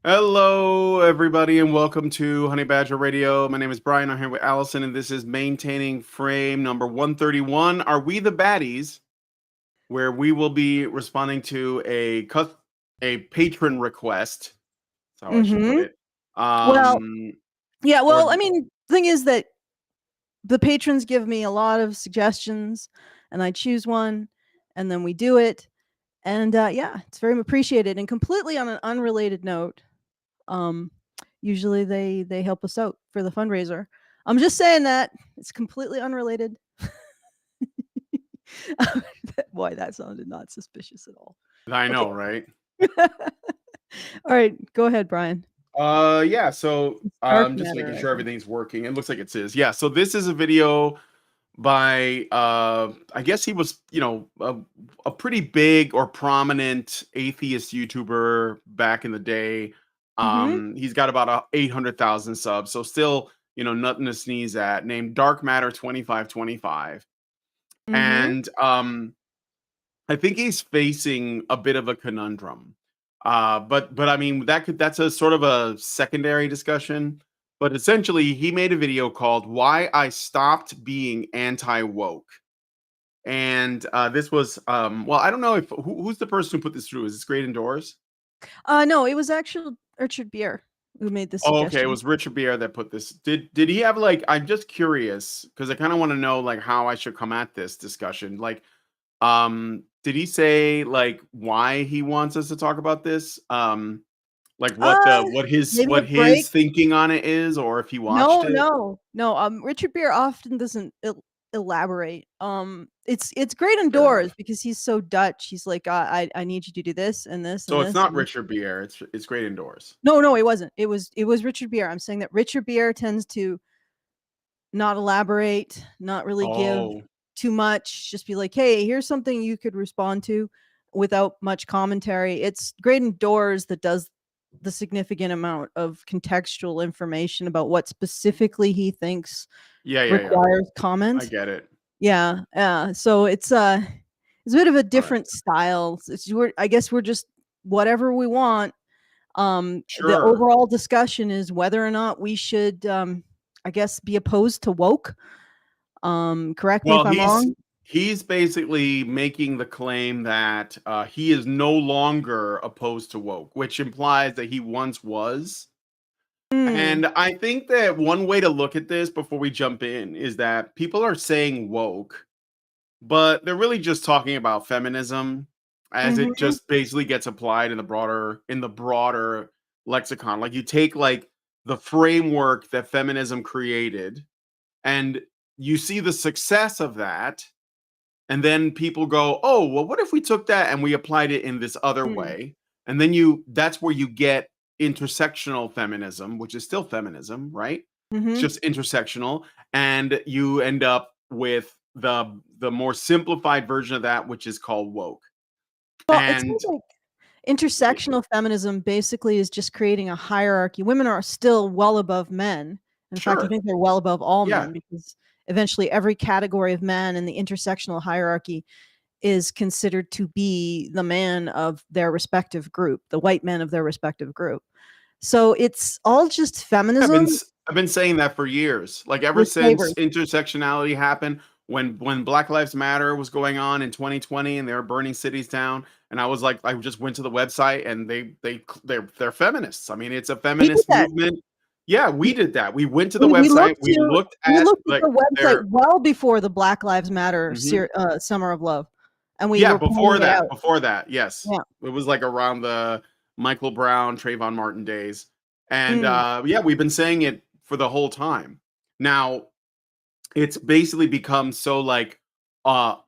Hello, everybody, and welcome to Honey Badger Radio. My name is Brian. I'm here with Allison, and this is Maintaining Frame number 131. Are we the baddies? Where we will be responding to a patron request. That's how I should put Mm-hmm. it. Well, yeah, Or well, I mean, the thing is that the patrons give me a lot of suggestions and I choose one and then we do it. And yeah, it's very appreciated. And completely on an unrelated note, um, usually they help us out for the fundraiser. I'm just saying that it's completely unrelated. Boy, that sounded not suspicious at all. I know, Okay. right? All right, go ahead, Brian. Yeah. So Dark I'm just matter, making I sure think. everything's working. It looks like it is. Yeah. So this is a video by I guess he was, a pretty big or prominent atheist YouTuber back in the day. Mm-hmm. He's got about 800,000 subs, so still, nothing to sneeze at, named Dark Matter 2525. Mm-hmm. And I think he's facing a bit of a conundrum. But I mean that's a sort of a secondary discussion. But essentially, he made a video called "Why I Stopped Being Anti-Woke," and this was well, I don't know if who's the person who put this through. Is this Great Indoors? No, it was actually Richard Beer who made this Oh, okay, it suggestion. was Richard Beer that put this. Did he have like? I'm just curious because I kind of want to know like how I should come at this discussion. Like, did he say like why he wants us to talk about this? Like Uh, Maybe what a break. his thinking on it is, or if he watched No, it? no, no. Richard Beer often doesn't elaborate. It's great Fair enough. indoors because he's so Dutch. He's like, I need you to do this and this and So it's this not and this. Richard Beer. It's Great Indoors. No, no, it wasn't. It was Richard Beer. I'm saying that Richard Beer tends to not elaborate, not really give Oh, too much. Just be like, hey, here's something you could respond to without much commentary. It's great indoors that does the significant amount of contextual information about what specifically he thinks yeah, yeah, yeah. requires I comment. get it. Yeah, yeah. So it's a bit of a All right. different style. I guess we're just whatever we want. The Sure. overall discussion is whether or not we should, I guess, be opposed to woke. Correct me if Well, I'm wrong. he's basically making the claim that he is no longer opposed to woke, which implies that he once was. Mm, And I think that one way to look at this before we jump in is that people are saying woke, but they're really just talking about feminism as it mhm. just basically gets applied in the broader lexicon. Like you take like the framework that feminism created and you see the success of that, and then people go, "Oh, well, what if we took that and we applied it in this other Mm, way?" And then that's where you get intersectional feminism, which is still feminism, right? It's mhm. just intersectional, and you end up with the more simplified version of that, which is called woke. Well, it And seems like intersectional feminism basically is just creating a hierarchy. Women are still well above men. In fact, I sure, think they're well above all yeah, men because eventually every category of man in the intersectional hierarchy is considered to be the man of their respective group, the white men of their respective group. So it's all just I've feminism been I've been saying that for years. Like ever with since flavors. intersectionality happened, when Black Lives Matter was going on in 2020 and they were burning cities down, and I was like, I just went to the website and they're feminists. I mean, it's a We did feminist that. movement. Yeah, we did that. We went to the We website. looked We to looked we at looked at like the website their well before the Black Lives Matter mhm. Summer of Love, and we Yeah, were pointing it out. before that, yes. Yeah. It was like around the Michael Brown, Trayvon Martin days. And Mm, yeah, we've been saying it for the whole time. Now, it's basically become so like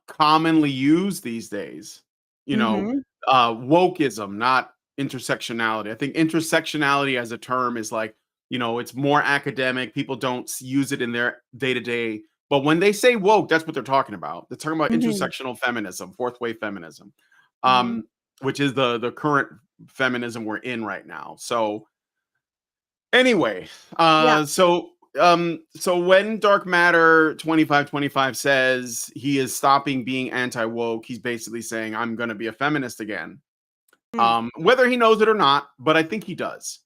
commonly used these days. You know, mhm, wokeism, not intersectionality. I think intersectionality as a term is like, it's more academic. People don't use it in their day-to-day. But when they say woke, that's what they're talking about. They're talking about mhm, intersectional feminism, fourth wave feminism, mhm. um, which is the current feminism we're in right now. So anyway, Yeah. so when Dark Matter 2525 says he is stopping being anti-woke, he's basically saying I'm going to be a feminist again. Mm. Whether he knows it or not, but I think he does.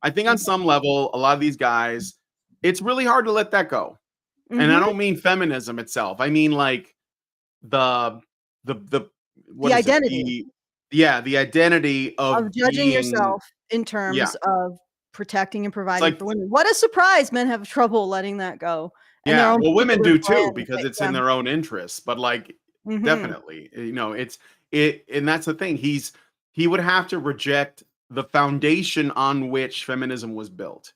I think on some level, a lot of these guys, it's really hard to let that go. And I don't mean feminism itself. I mean like the what The is it? identity The identity of of judging being, yourself in yeah. terms of protecting and It's providing like, for women. What a surprise! Men have trouble letting that go, and their yeah, own well, women political do too brand. because it's in their own interests. But like, Mm-hmm. definitely, and that's the thing. He would have to reject the foundation on which feminism was built.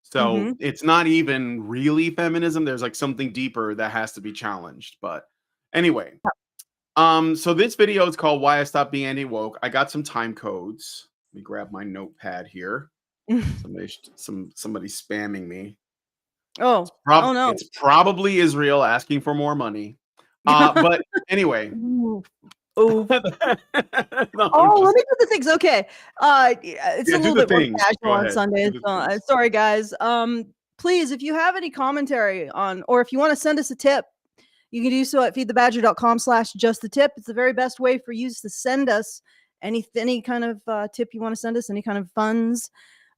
So Mm-hmm. it's not even really feminism. There's like something deeper that has to be challenged. But anyway, so this video is called "Why I Stopped Being Anti-Woke." I got some time codes. Let me grab my notepad here. Somebody spamming me. Oh, oh no. It's probably Israel asking for more money. But anyway. Ooh. Oof. No, I'm Oh, let just, me do the things. Okay. It's a yeah, do little the bit more things. casual Go on ahead. Do Sundays. the things. Sorry, guys. Please, if you have any commentary on, or if you want to send us a tip, you can do so at feedthebadger.com/justthetip. It's the very best way for you to send us any kind of tip you want to send us, any kind of funds,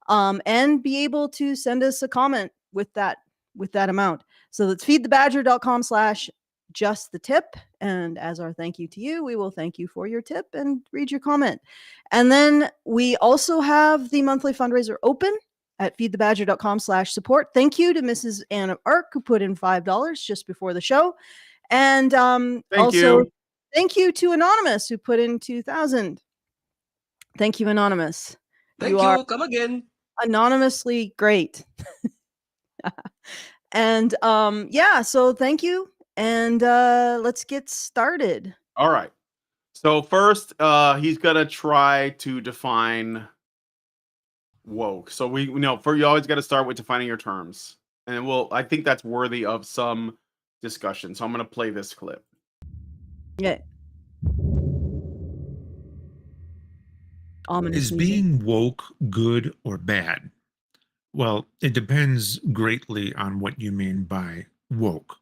and be able to send us a comment with that amount. So that's feedthebadger.com/justthetip. And as our thank you to you, we will thank you for your tip and read your comment. And then we also have the monthly fundraiser open at feedthebadger.com/support. Thank you to Mrs. Anna Ark, who put in $5 just before the show. And Thank also you. thank you to Anonymous, who put in 2,000. Thank you, Anonymous. You Thank are you. Come again. anonymously great. And yeah, so thank you. And let's get started. All right. So first, he's gonna try to define woke. So we know for you always got to start with defining your terms, and I think that's worthy of some discussion. So I'm gonna play this clip. Yeah. Ominous Is music. being woke good or bad? Well, it depends greatly on what you mean by woke.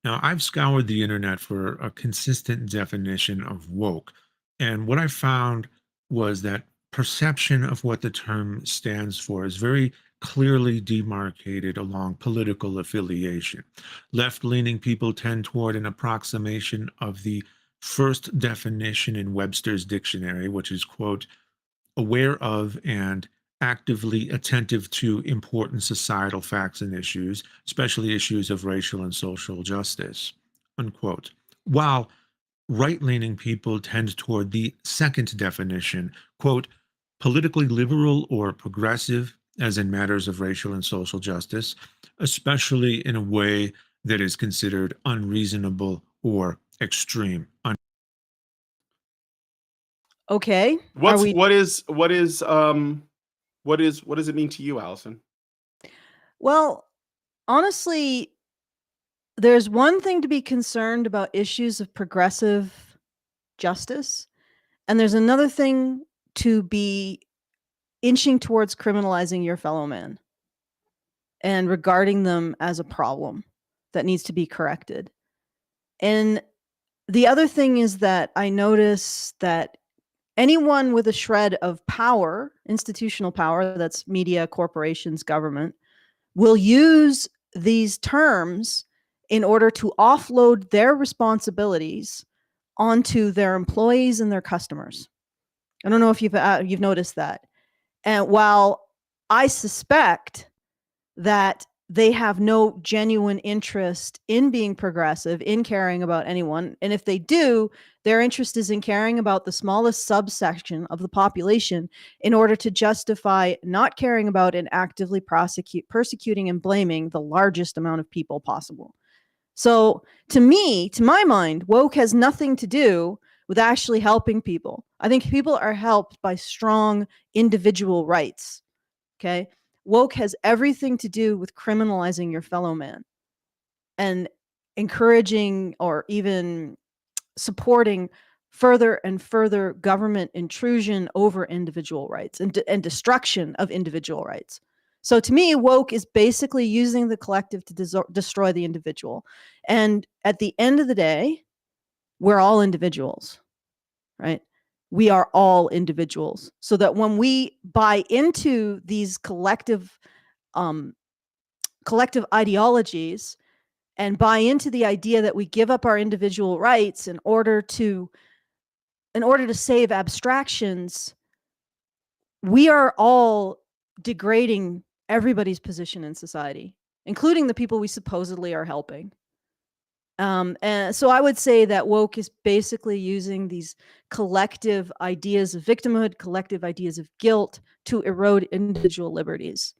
Now, I've scoured the internet for a consistent definition of woke, and what I found was that perception of what the term stands for is very clearly demarcated along political affiliation. Left leaning people tend toward an approximation of the first definition in Webster's dictionary, which is, quote, aware of and actively attentive to important societal facts and issues, especially issues of racial and social justice, unquote. While right-leaning people tend toward the second definition, quote, politically liberal or progressive, as in matters of racial and social justice, especially in a way that is considered unreasonable or extreme. Okay. Are we What does it mean to you, Allison? well, honestly, there's one thing to be concerned about issues of progressive justice, and there's another thing to be inching towards criminalizing your fellow man and regarding them as a problem that needs to be corrected. And the other thing is that I notice that anyone with a shred of power, institutional power, that's media, corporations, government, will use these terms in order to offload their responsibilities onto their employees and their customers. I don't know if you've noticed that. And while I suspect that they have no genuine interest in being progressive, in caring about anyone, and if they do, their interest is in caring about the smallest subsection of the population in order to justify not caring about and actively persecuting and blaming the largest amount of people possible. So to me, to my mind, woke has nothing to do with actually helping people. I think people are helped by strong individual rights. Okay. Woke has everything to do with criminalizing your fellow man and encouraging or even supporting further and further government intrusion over individual rights and destruction of individual rights. So to me, woke is basically using the collective to destroy the individual. And at the end of the day, we're all individuals, right? we are all individuals. So that when we buy into these collective ideologies and buy into the idea that we give up our individual rights in order to save abstractions, we are all degrading everybody's position in society, including the people we supposedly are helping. And so I would say that woke is basically using these collective ideas of victimhood, collective ideas of guilt to erode individual liberties.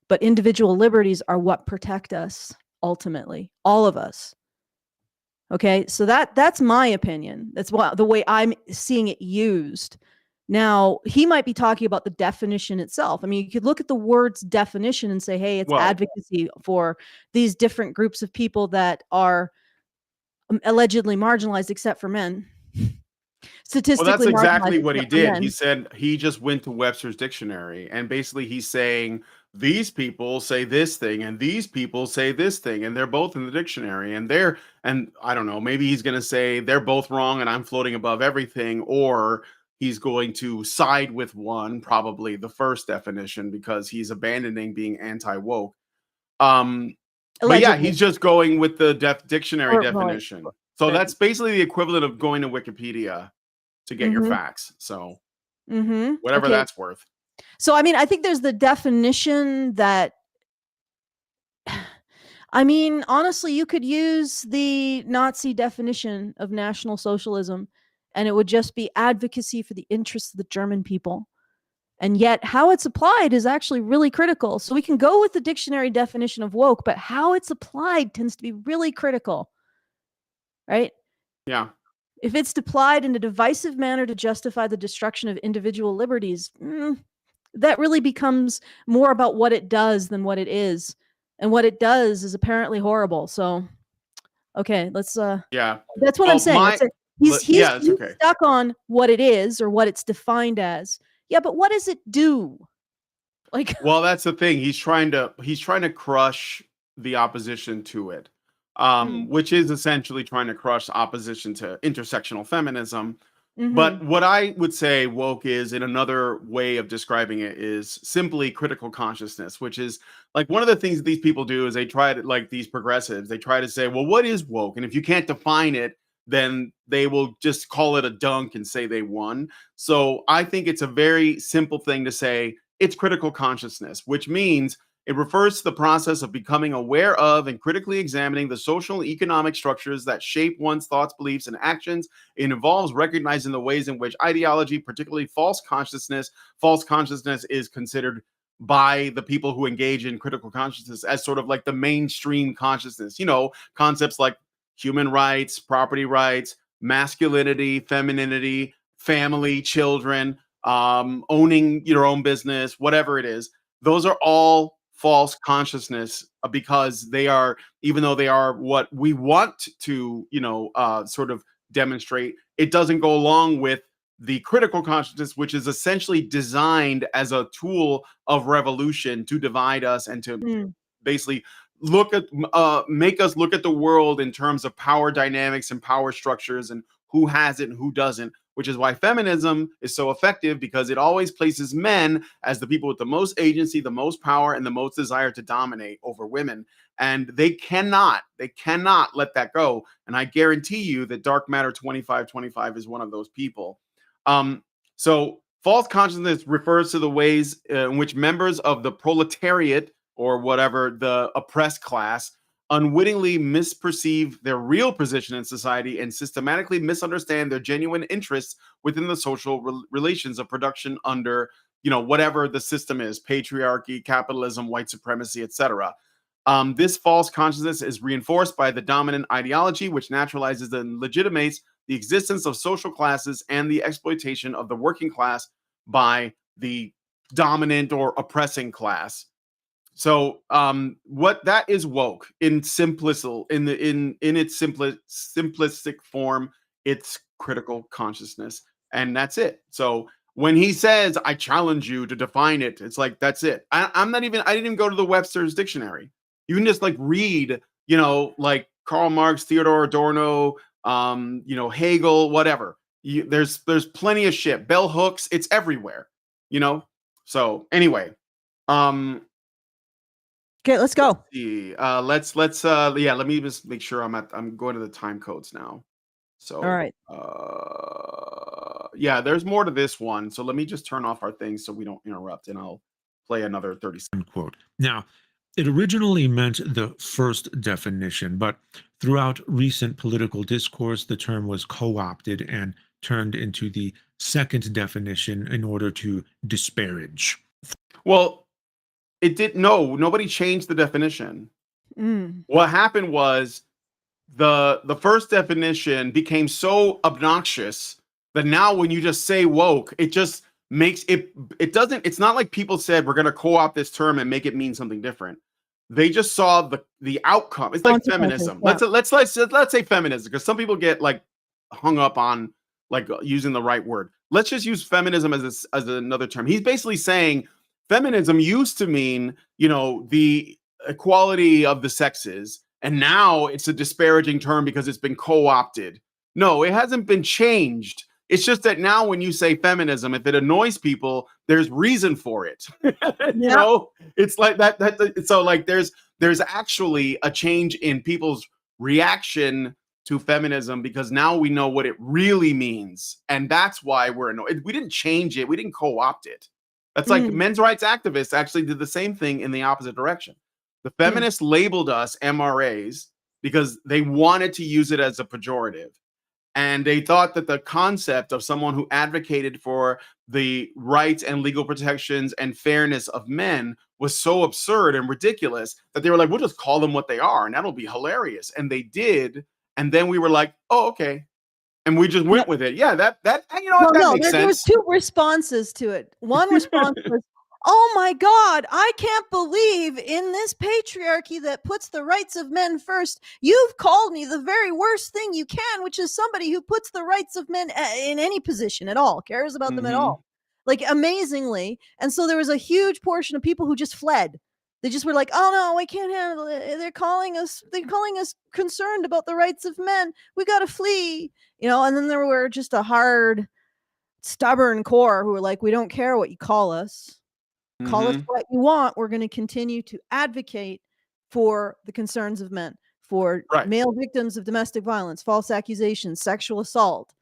But individual liberties are what protect us ultimately, all of us. Okay, so that's my opinion. That's the way I'm seeing it used. Now, he might be talking about the definition itself. I mean, you could look at the word's definition and say, hey, it's Well, advocacy for these different groups of people that are allegedly marginalized, except for men. well, Statistically that's exactly marginalized, what he except for did. He men. said he just went to Webster's dictionary, and basically he's saying these people say this thing and these people say this thing, and they're both in the dictionary, and I don't know, maybe he's going to say they're both wrong and I'm floating above everything, or he's going to side with one, probably the first definition, because he's abandoning being anti-woke. But yeah, Allegedly. he's just going with the dictionary Or, right. definition. So Right. that's basically the equivalent of going to Wikipedia to get your Mhm. facts. So Mhm. whatever Okay. that's worth. So, I mean, I think there's the definition that, I mean, honestly, you could use the Nazi definition of National Socialism, and it would just be advocacy for the interests of the German people. And yet, how it's applied is actually really critical. So we can go with the dictionary definition of woke, but how it's applied tends to be really critical, right? Yeah. If it's applied in a divisive manner to justify the destruction of individual liberties, that really becomes more about what it does than what it is. And what it does is apparently horrible. So, okay, let's Yeah. that's what I'm Well, saying. He's yeah, it's okay. stuck on what it is or what it's defined as. Yeah, but what does it do? Like, Well, that's the thing. He's trying to crush the opposition to it. Which is essentially trying to crush opposition to intersectional feminism. But mm-hmm. what I would say woke is, in another way of describing it, is simply critical consciousness, which is like one of the things that these people do is they try to, like these progressives, they try to say, well, what is woke? And if you can't define it, then they will just call it a dunk and say they won. So I think it's a very simple thing to say it's critical consciousness, which means it refers to the process of becoming aware of and critically examining the social and economic structures that shape one's thoughts, beliefs, and actions. It involves recognizing the ways in which ideology, particularly false consciousness is considered by the people who engage in critical consciousness as sort of like the mainstream consciousness. Concepts like human rights, property rights, masculinity, femininity, family, children, owning your own business, whatever it is. Those are all false consciousness, because they are, even though they are what we want to, sort of demonstrate, it doesn't go along with the critical consciousness, which is essentially designed as a tool of revolution to divide us and to basically make us look at the world in terms of power dynamics and power structures and who has it and who doesn't, which is why feminism is so effective, because it always places men as the people with the most agency, the most power, and the most desire to dominate over women. And they cannot let that go. And I guarantee you that Dark Matter 2525 is one of those people. So false consciousness refers to the ways in which members of the proletariat, or whatever, the oppressed class, unwittingly misperceive their real position in society and systematically misunderstand their genuine interests within the social relations of production under, whatever the system is: patriarchy, capitalism, white supremacy, etc. This false consciousness is reinforced by the dominant ideology, which naturalizes and legitimates the existence of social classes and the exploitation of the working class by the dominant or oppressing class. So, what that is woke in simplistic, in its simplistic form, it's critical consciousness, and that's it. So when he says, "I challenge you to define it," it's like that's it. I'm not even. I didn't even go to the Webster's dictionary. You can just like read, like Karl Marx, Theodore Adorno, Hegel, whatever. there's plenty of shit. Bell hooks, it's everywhere, you know? So anyway, um Okay, let's let's go. see. Yeah, let me just make sure I'm going to the time codes now. All So right. yeah, there's more to this one. So let me just turn off our thing so we don't interrupt, and I'll play another 30 seconds. Unquote. Now, it originally meant the first definition, but throughout recent political discourse, the term was co opted and turned into the second definition in order to disparage. Well, it did no, nobody changed the definition. Mm. What happened was the first definition became so obnoxious that now when you just say woke, it just makes it doesn't it's not like people said we're going to co-opt this term and make it mean something different. They just saw the outcome. It's like Consequences, feminism. yeah. Let's say feminism, because some people get like hung up on like using the right word. Let's just use feminism as another term. He's basically saying feminism used to mean, the equality of the sexes, and now it's a disparaging term because it's been co-opted. No, it hasn't been changed. It's just that now when you say feminism, if it annoys people, there's reason for it. Yeah. It's like that so like there's actually a change in people's reaction to feminism because now we know what it really means, and that's why we're annoyed. We didn't change it, we didn't co-opt it. That's like Mm. men's rights activists actually did the same thing in the opposite direction. The feminists labeled us MRAs because they wanted to use it as a pejorative. And they thought that the concept of someone who advocated for the rights and legal protections and fairness of men was so absurd and ridiculous that they were like, we'll just call them what they are, and that'll be hilarious. And they did. And then we were like, oh, okay. And we just went with it. Yeah, that Well, that no, makes there was sense. two responses to it. One response was, "Oh my God, I can't believe in this patriarchy that puts the rights of men first. You've called me the very worst thing you can, which is somebody who puts the rights of men in any position at all, cares about them at Mhm. all." Like amazingly. And so there was a huge portion of people who just fled. They just were like, "Oh no, I can't handle it. They're calling us concerned about the rights of men. We got to flee." And then there were just a hard, stubborn core who were like, we don't care what you call us. Call us Mhm. what you want. We're going to continue to advocate for the concerns of men, for Right. male victims of domestic violence, false accusations, sexual assault,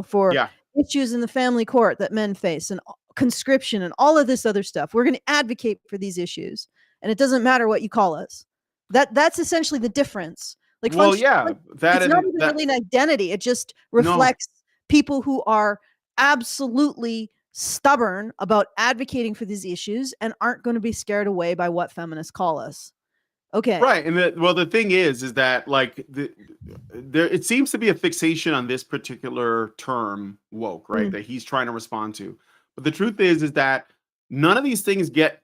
for Yeah. issues in the family court that men face, and conscription and all of this other stuff. We're going to advocate for these issues. And it doesn't matter what you call us. That's essentially the difference. Like, Well, yeah, that it's not and even that really an identity. It just no. reflects people who are absolutely stubborn about advocating for these issues and aren't going to be scared away by what feminists call us. Okay. Right. And the thing is that like there it seems to be a fixation on this particular term woke, right? Mm. That he's trying to respond to. But the truth is that none of these things get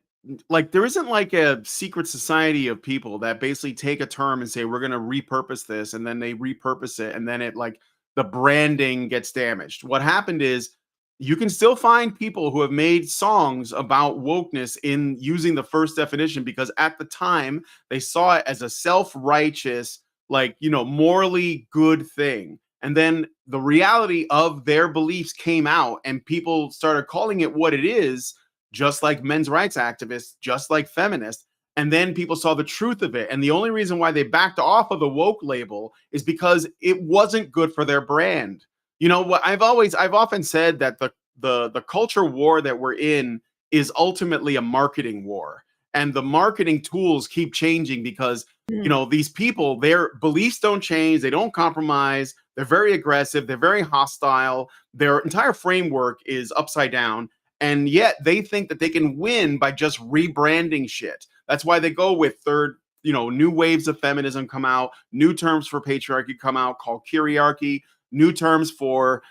like there isn't like a secret society of people that basically take a term and say we're going to repurpose this, and then they repurpose it, and then it like the branding gets damaged. What happened is you can still find people who have made songs about wokeness in using the first definition because at the time they saw it as a self-righteous, like, morally good thing. And then the reality of their beliefs came out and people started calling it what it is, just like men's rights activists, just like feminists. And then people saw the truth of it. And the only reason why they backed off of the woke label is because it wasn't good for their brand. What I've often said that the culture war that we're in is ultimately a marketing war, and the marketing tools keep changing because Mm. these people, their beliefs don't change, they don't compromise, they're very aggressive, they're very hostile, their entire framework is upside down, and yet they think that they can win by just rebranding shit. That's why they go with new waves of feminism come out, new terms for patriarchy come out called kyriarchy, new terms for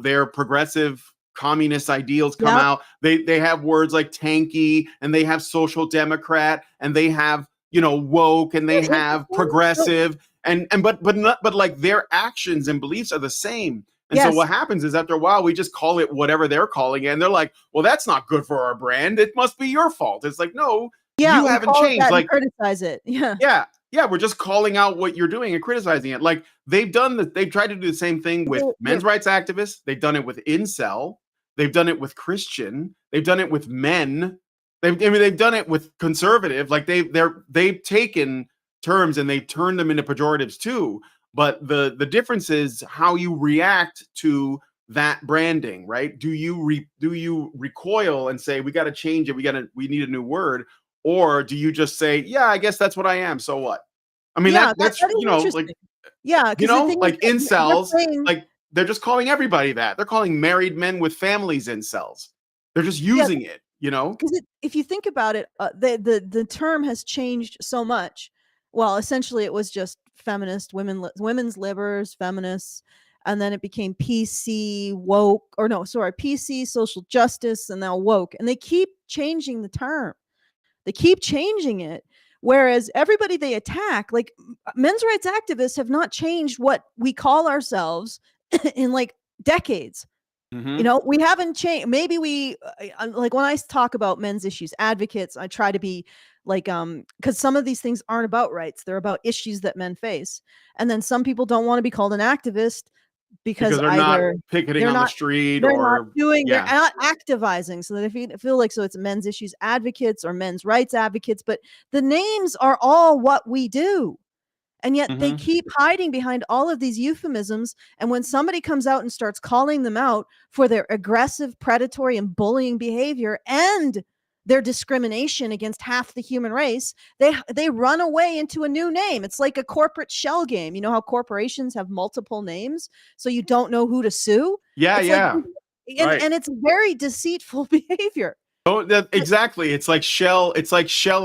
their progressive communist ideals come Yep. out. They have words like tanky, and they have social democrat, and they have woke, and they have progressive, but like their actions and beliefs are the same. And so Yes. what happens is after a while we just call it whatever they're calling it, and they're like, well, that's not good for our brand, it must be your fault. It's like, no, Yeah, you we haven't call it changed. that and Like, criticize it. Yeah. yeah, yeah, we're just calling out what you're doing and criticizing it. Like they've tried to do the same thing with men's rights activists. They've done it with incel. They've done it with Christian. They've done it with men. They've done it with conservative. Like they've taken terms and they turned them into pejoratives too. But the difference is how you react to that branding, right? Do you recoil and say we got to change it? We need a new word, or do you just say, yeah, I guess that's what I am. So what? I mean, Yeah, that's that is you know, interesting. like Yeah, you because the know, thing like is that incels, they're saying, like they're just calling everybody that. They're calling married men with families incels. They're just yeah, using it, you know? because if you think about it, the term has changed so much. Well, essentially, it was just feminist, women's libers, feminists, and then it became PC, woke, or no, sorry, PC, social justice, and now woke. And they keep changing the term. They keep changing it. Whereas everybody they attack, like men's rights activists, have not changed what we call ourselves in like decades. Mm-hmm. You know, we haven't changed. Maybe like when I talk about men's issues advocates, I try to be like, because some of these things aren't about rights, they're about issues that men face. And then some people don't want to be called an activist because Because they're not either picketing they're on the not street they're not or doing they're yeah. not activizing. So that if you feel like, so it's men's issues advocates or men's rights advocates, but the names are all what we do. And yet they Mm-hmm. keep hiding behind all of these euphemisms. And when somebody comes out and starts calling them out for their aggressive, predatory, and bullying behavior and their discrimination against half the human race, they run away into a new name. It's like a corporate shell game. You know how corporations have multiple names, so you don't know who to sue? Yeah, It's yeah. like, Right. and it's very deceitful behavior. Oh, exactly. It's like shell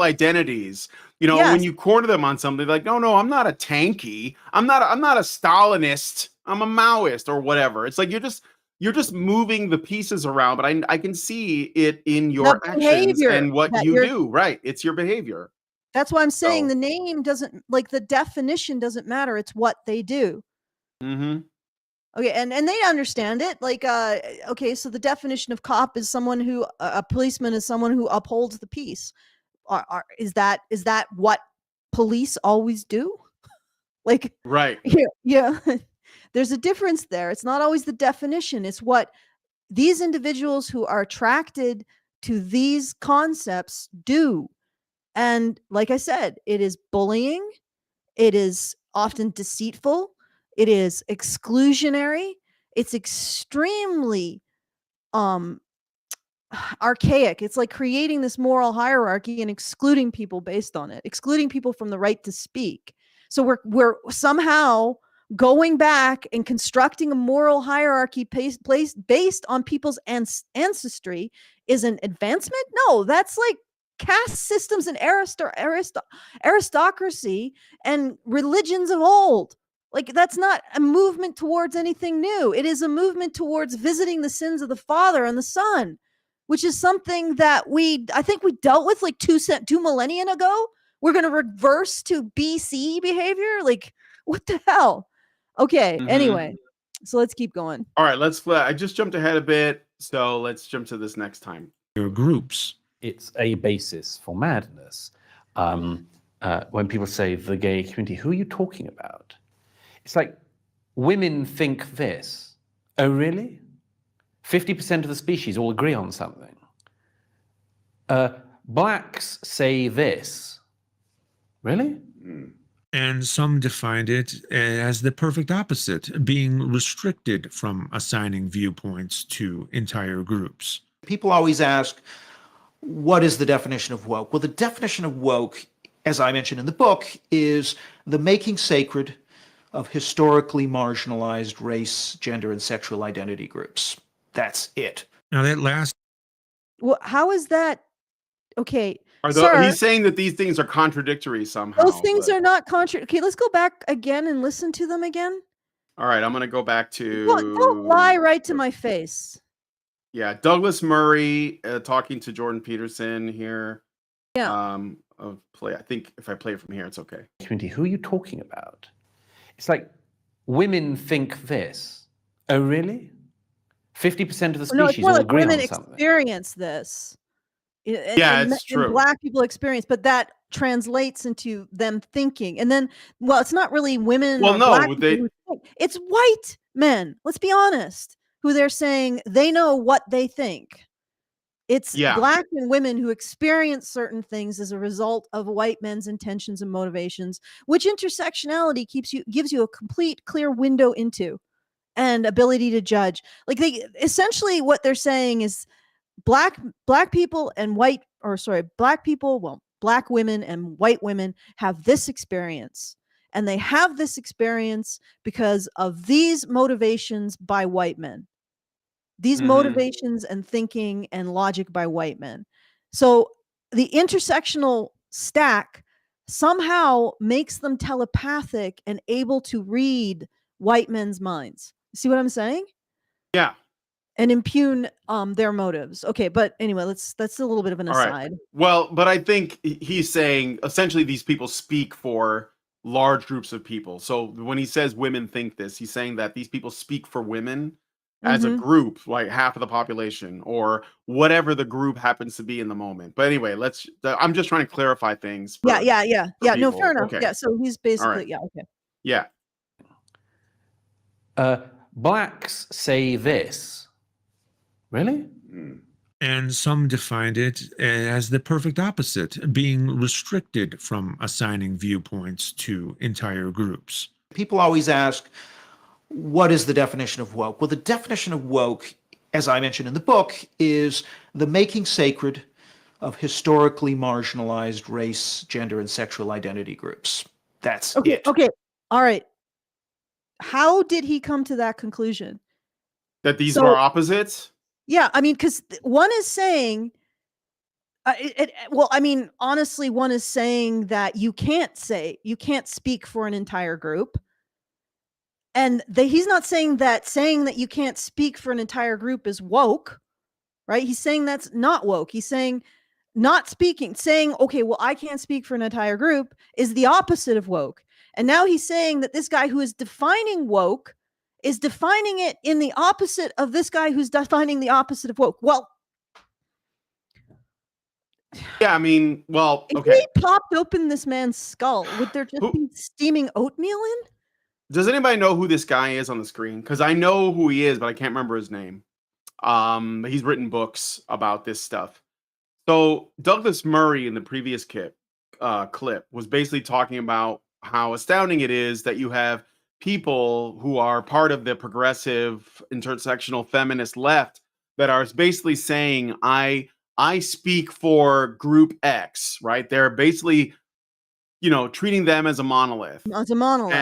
identities. You know, when Yes. you corner them on something, like, no, I'm not a tanky. I'm not a Stalinist. I'm a Maoist or whatever. It's like you're just moving the pieces around, but I can see it in your The actions behavior and what that you you're do. Right. It's your behavior. That's why I'm saying So, the name doesn't, like, the definition doesn't matter. It's what they do. mm-hmm. Okay, and they understand it. Like, okay, so the definition of cop is someone who a policeman is someone who upholds the peace. Is that what police always do? Like, Right. yeah. There's a difference there. It's not always the definition. It's what these individuals who are attracted to these concepts do. And like I said, it is bullying. It is often deceitful. It is exclusionary. It's extremely um archaic. It's like creating this moral hierarchy and excluding people based on it, excluding people from the right to speak. So we're somehow going back and constructing a moral hierarchy based on people's ancestry is an advancement? No, that's like caste systems and aristocracy and religions of old. Like, that's not a movement towards anything new. It is a movement towards visiting the sins of the father and the son, which is something that I think we dealt with like two millennia ago. We're going to reverse to BC behavior. Like, what the hell? Okay. Mm-hmm. Anyway, so let's keep going. All right, I just jumped ahead a bit, so let's jump to this next time. Your groups. It's a basis for madness. When people say the gay community, who are you talking about? It's like, women think this. Oh, really? 50% of the species all agree on something. Blacks say this. Really? And some defined it as the perfect opposite, being restricted from assigning viewpoints to entire groups. People always ask, what is the definition of woke? Well, the definition of woke, as I mentioned in the book, is the making sacred of historically marginalized race, gender, and sexual identity groups. That's it. Now that last... Well, how is that? Okay. He's saying that these things are contradictory somehow. Those things are not Okay, let's go back again and listen to them again. All right, I'm going to go back to... Don't lie right to my face. Yeah, Douglas Murray talking to Jordan Peterson here. Yeah. I think if I play it from here, it's okay. Community, who are you talking about? It's like, women think this. Oh, really? 50% of the species all agree on something. Women experience this. Yeah, it's true. And Black people experience, but that translates into them thinking. And then, well, it's not really women Well, or no, black they- people who think. It's white men, let's be honest, who they're saying they know what they think. It's Yeah. black and women who experience certain things as a result of white men's intentions and motivations, which intersectionality gives you a complete clear window into and ability to judge. Like, they essentially, what they're saying is black people and black women and white women have this experience, and they have this experience because of these motivations by white men, these motivations and thinking and logic by white men. So the intersectional stack somehow makes them telepathic and able to read white men's minds. See what I'm saying? Yeah. And impugn their motives. Okay, but anyway, that's a little bit of an All right. aside. Well, but I think he's saying essentially these people speak for large groups of people. So when he says women think this, he's saying that these people speak for women as a group, like half of the population or whatever the group happens to be in the moment. But anyway, I'm just trying to clarify things. Yeah. No, people. fair enough. Okay. Yeah, so he's basically, right. yeah, okay. Yeah. Blacks say this. Really? And some defined it as the perfect opposite, being restricted from assigning viewpoints to entire groups. People always ask, what is the definition of woke? Well, the definition of woke, as I mentioned in the book, is the making sacred of historically marginalized race, gender, and sexual identity groups. That's it. Okay. All right. How did he come to that conclusion? That these are opposites? Yeah, I mean, because one is saying, honestly, one is saying that you can't speak for an entire group. And he's not saying that you can't speak for an entire group is woke, right? He's saying that's not woke. He's saying saying, okay, well, I can't speak for an entire group is the opposite of woke. And now he's saying that this guy who is defining woke is defining it in the opposite of this guy who's defining the opposite of woke. Well, yeah, I mean, well, if okay. we popped open this man's skull, would there just be steaming oatmeal in? Does anybody know who this guy is on the screen? Because I know who he is, but I can't remember his name. He's written books about this stuff. So Douglas Murray in the previous clip was basically talking about how astounding it is that you have people who are part of the progressive intersectional feminist left that are basically saying, I speak for group X, right? They're basically, treating them as a monolith. As a monolith.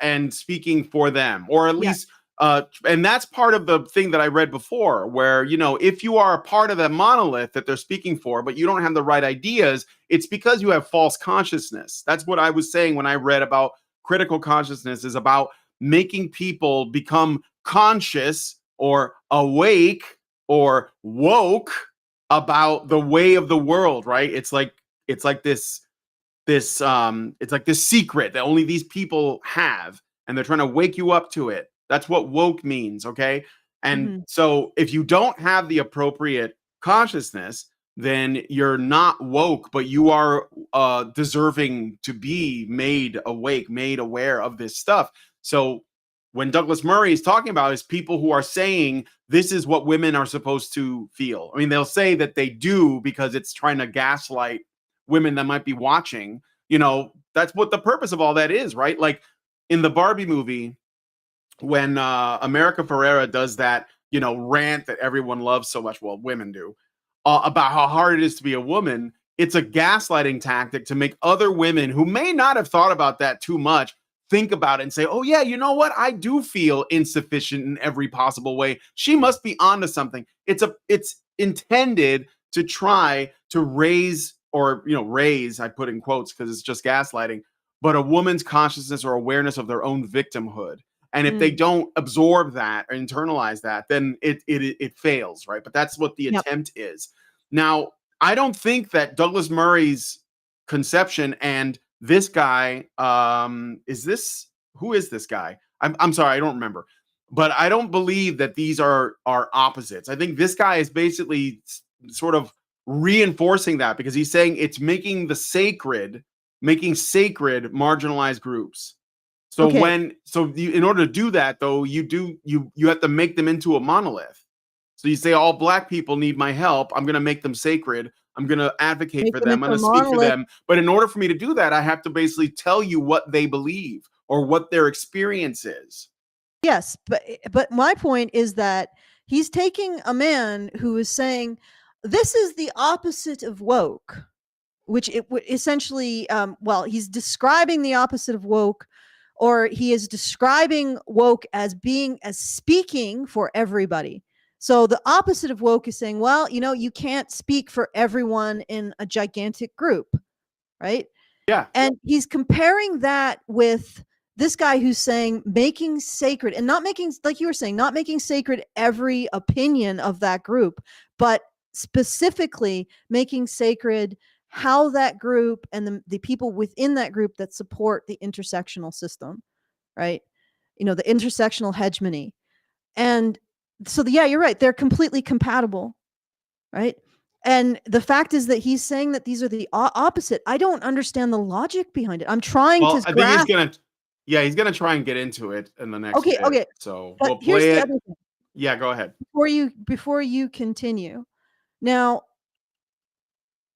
And speaking for them, or at least and that's part of the thing that I read before, where, if you are a part of that monolith that they're speaking for, but you don't have the right ideas, it's because you have false consciousness. That's what I was saying when I read about critical consciousness, is about making people become conscious or awake or woke about the way of the world, right? It's like this secret that only these people have, and they're trying to wake you up to it. That's what woke means, okay? And so if you don't have the appropriate consciousness, then you're not woke, but you are deserving to be made awake, made aware of this stuff. So when Douglas Murray is talking about is people who are saying this is what women are supposed to feel. I mean, they'll say that they do because it's trying to gaslight women that might be watching. That's what the purpose of all that is, right? Like in the Barbie movie, when America Ferrera does that, rant that everyone loves so much, well, women do, about how hard it is to be a woman, it's a gaslighting tactic to make other women who may not have thought about that too much think about it and say, oh yeah, you know what? I do feel insufficient in every possible way. She must be onto something. It's intended to try to raise, I put in quotes because it's just gaslighting, but a woman's consciousness or awareness of their own victimhood. And if they don't absorb that or internalize that, then it fails, right? But that's what the attempt is. Now, I don't think that Douglas Murray's conception and this guy, who is this guy? I'm sorry, I don't remember. But I don't believe that these are opposites. I think this guy is basically sort of reinforcing that because he's saying it's making sacred marginalized groups. So Okay. in order to do that, though, you have to make them into a monolith. So you say all Black people need my help. I'm going to make them sacred. I'm going to advocate Make for them them. I'm into going a to speak for monolith. them. But in order for me to do that, I have to basically tell you what they believe or what their experience is. Yes, but my point is that he's taking a man who is saying this is the opposite of woke, which it would essentially, well, he's describing the opposite of woke, or he is describing woke as speaking for everybody. So the opposite of woke is saying, well, you can't speak for everyone in a gigantic group, right? Yeah. And he's comparing that with this guy who's saying making sacred, and not making, like you were saying, not making sacred every opinion of that group, but specifically making sacred how that group and the people within that group that support the intersectional system, right? The intersectional hegemony. And so, yeah, you're right. They're completely compatible, right? And the fact is that he's saying that these are the opposite. I don't understand the logic behind it. I'm trying to I think he's gonna try and get into it in the next bit. Okay. So But we'll here's play the it. other thing. Yeah, go ahead. Before you continue. Now,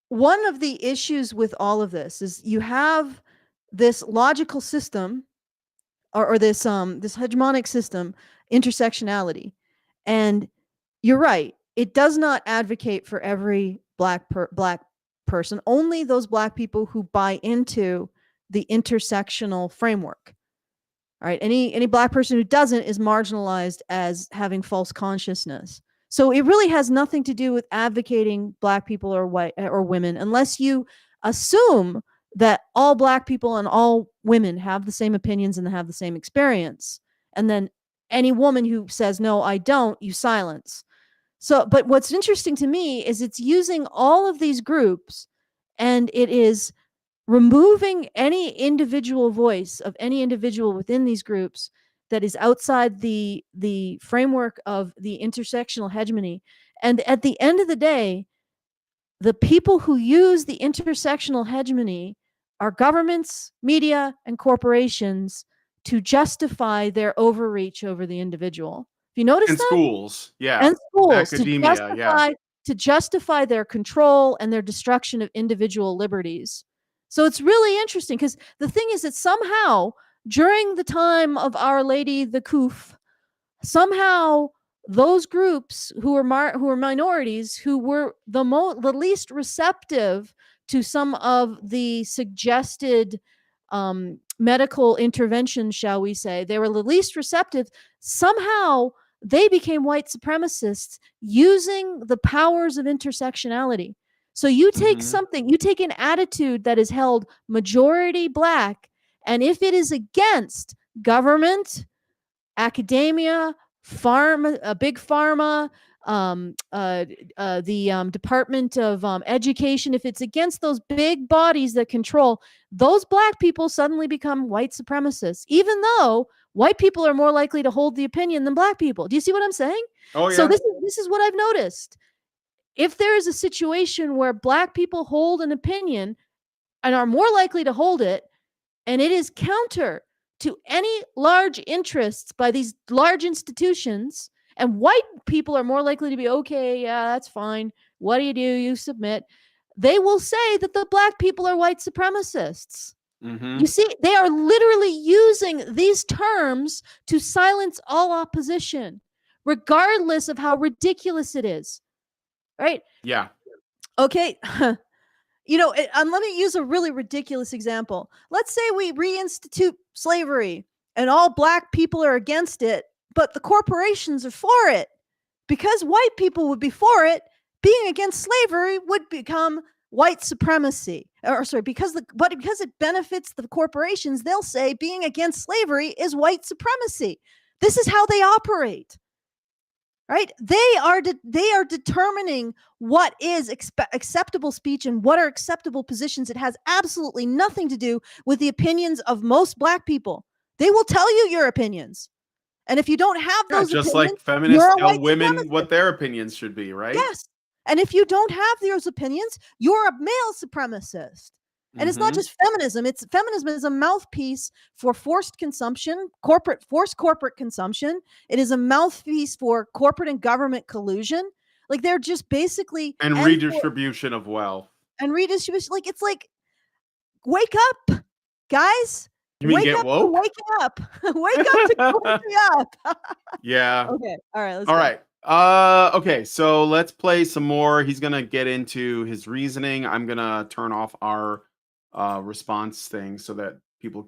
one of the issues with all of this is you have this logical system or this hegemonic system, intersectionality. And you're right. It does not advocate for every black person, only those Black people who buy into the intersectional framework. All right. Any Black person who doesn't is marginalized as having false consciousness. So it really has nothing to do with advocating Black people or white or women, unless you assume that all Black people and all women have the same opinions and have the same experience. And then any woman who says, no, I don't, you silence. So, but what's interesting to me is it's using all of these groups, and it is removing any individual voice of any individual within these groups that is outside the framework of the intersectional hegemony. And at the end of the day, the people who use the intersectional hegemony are governments, media, and corporations to justify their overreach over the individual. Have you noticed And that? schools, yeah. And schools, Academia, to justify their control and their destruction of individual liberties. So it's really interesting because the thing is that somehow during the time of Our Lady the Coof, somehow those groups who were minorities, who were the least receptive to some of the suggested medical intervention, shall we say, they were the least receptive. Somehow they became white supremacists using the powers of intersectionality. So you take something, you take an attitude that is held majority Black, and if it is against government, academia, big pharma, the Department of Education, if it's against those big bodies that control, those Black people suddenly become white supremacists, even though white people are more likely to hold the opinion than Black people. Do you see what I'm saying? Oh, yeah. So this is what I've noticed. If there is a situation where Black people hold an opinion and are more likely to hold it, and it is counter to any large interests by these large institutions, and white people are more likely to be, okay, yeah, that's fine. What do? You submit. They will say that the Black people are white supremacists. You see, they are literally using these terms to silence all opposition, regardless of how ridiculous it is. Right? Yeah. Okay. And let me use a really ridiculous example. Let's say we reinstitute slavery and all Black people are against it, but the corporations are for it. Because white people would be for it, being against slavery would become white supremacy. Because it benefits the corporations, they'll say being against slavery is white supremacy. This is how they operate. Right? They are determining what is acceptable speech and what are acceptable positions. It has absolutely nothing to do with the opinions of most Black people. They will tell you your opinions. And if you don't have those just opinions, like feminists you're a tell white women supremacist. what their opinions should be, right? Yes. And if you don't have those opinions, you're a male supremacist. And it's not just feminism. Feminism is a mouthpiece for forced consumption, forced corporate consumption. It is a mouthpiece for corporate and government collusion. Like they're just basically and redistribution of wealth. And redistribution. Like it's like, wake up, guys. You mean wake get up woke? Wake up. Wake up to wake up. Yeah. Okay. All right. All right. Okay, so let's play some more. He's gonna get into his reasoning. I'm gonna turn off our response thing so that people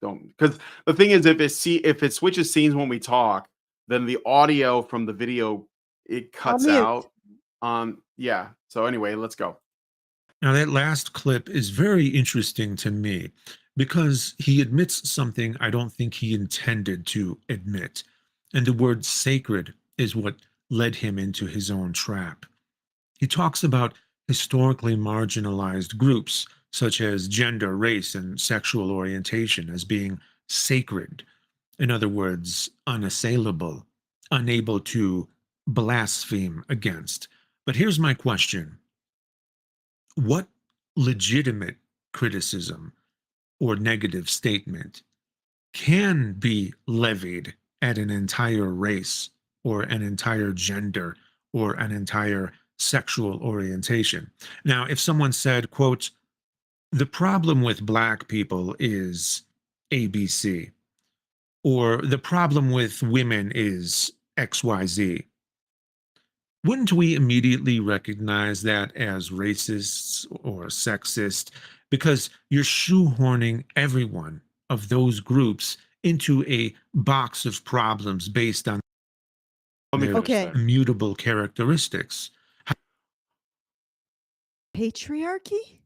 don't, because the thing is, if it switches scenes when we talk, then the audio from the video, it cuts out. Yeah. So anyway, let's go. Now, that last clip is very interesting to me because he admits something I don't think he intended to admit. And the word sacred is what led him into his own trap. He talks about historically marginalized groups such as gender, race, and sexual orientation as being sacred. In other words, unassailable, unable to blaspheme against. But here's my question. What legitimate criticism or negative statement can be levied at an entire race or an entire gender or an entire sexual orientation? Now, if someone said, quote, the problem with Black people is ABC, or the problem with women is XYZ, wouldn't we immediately recognize that as racist or sexist? Because you're shoehorning everyone of those groups into a box of problems based on their immutable characteristics. Patriarchy?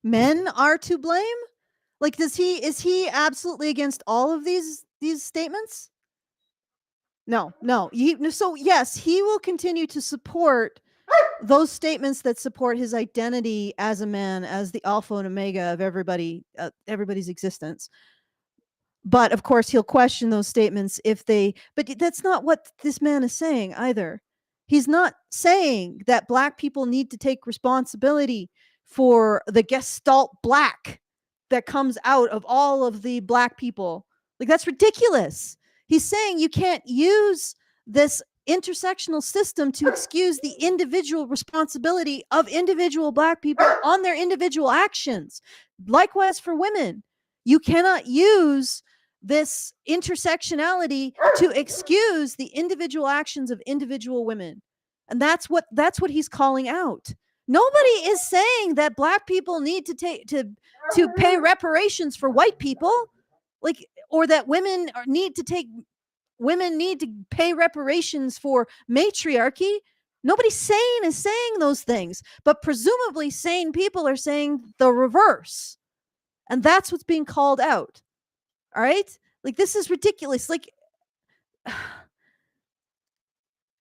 Men are to blame? Like, is he absolutely against all of these statements? No. So yes, he will continue to support those statements that support his identity as a man, as the alpha and omega of everybody's existence. But of course, he'll question those statements but that's not what this man is saying either. He's not saying that Black people need to take responsibility for the gestalt Black that comes out of all of the Black people. Like, that's ridiculous. He's saying you can't use this intersectional system to excuse the individual responsibility of individual Black people on their individual actions. Likewise for women. You cannot use this intersectionality to excuse the individual actions of individual women. And that's what he's calling out. Nobody is saying that Black people need to pay reparations for white people, like, or that women need to pay reparations for matriarchy. Nobody sane is saying those things, but presumably sane people are saying the reverse. And that's what's being called out. All right? Like, this is ridiculous. Like,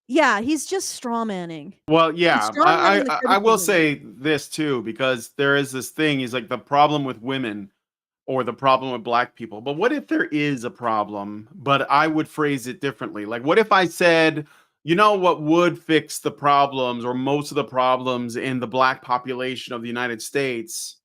yeah, he's just straw manning. Well, yeah, I will say this too, because there is this thing. He's like, the problem with women or the problem with Black people. But what if there is a problem, but I would phrase it differently? Like, what if I said, you know what would fix the problems or most of the problems in the Black population of the United States,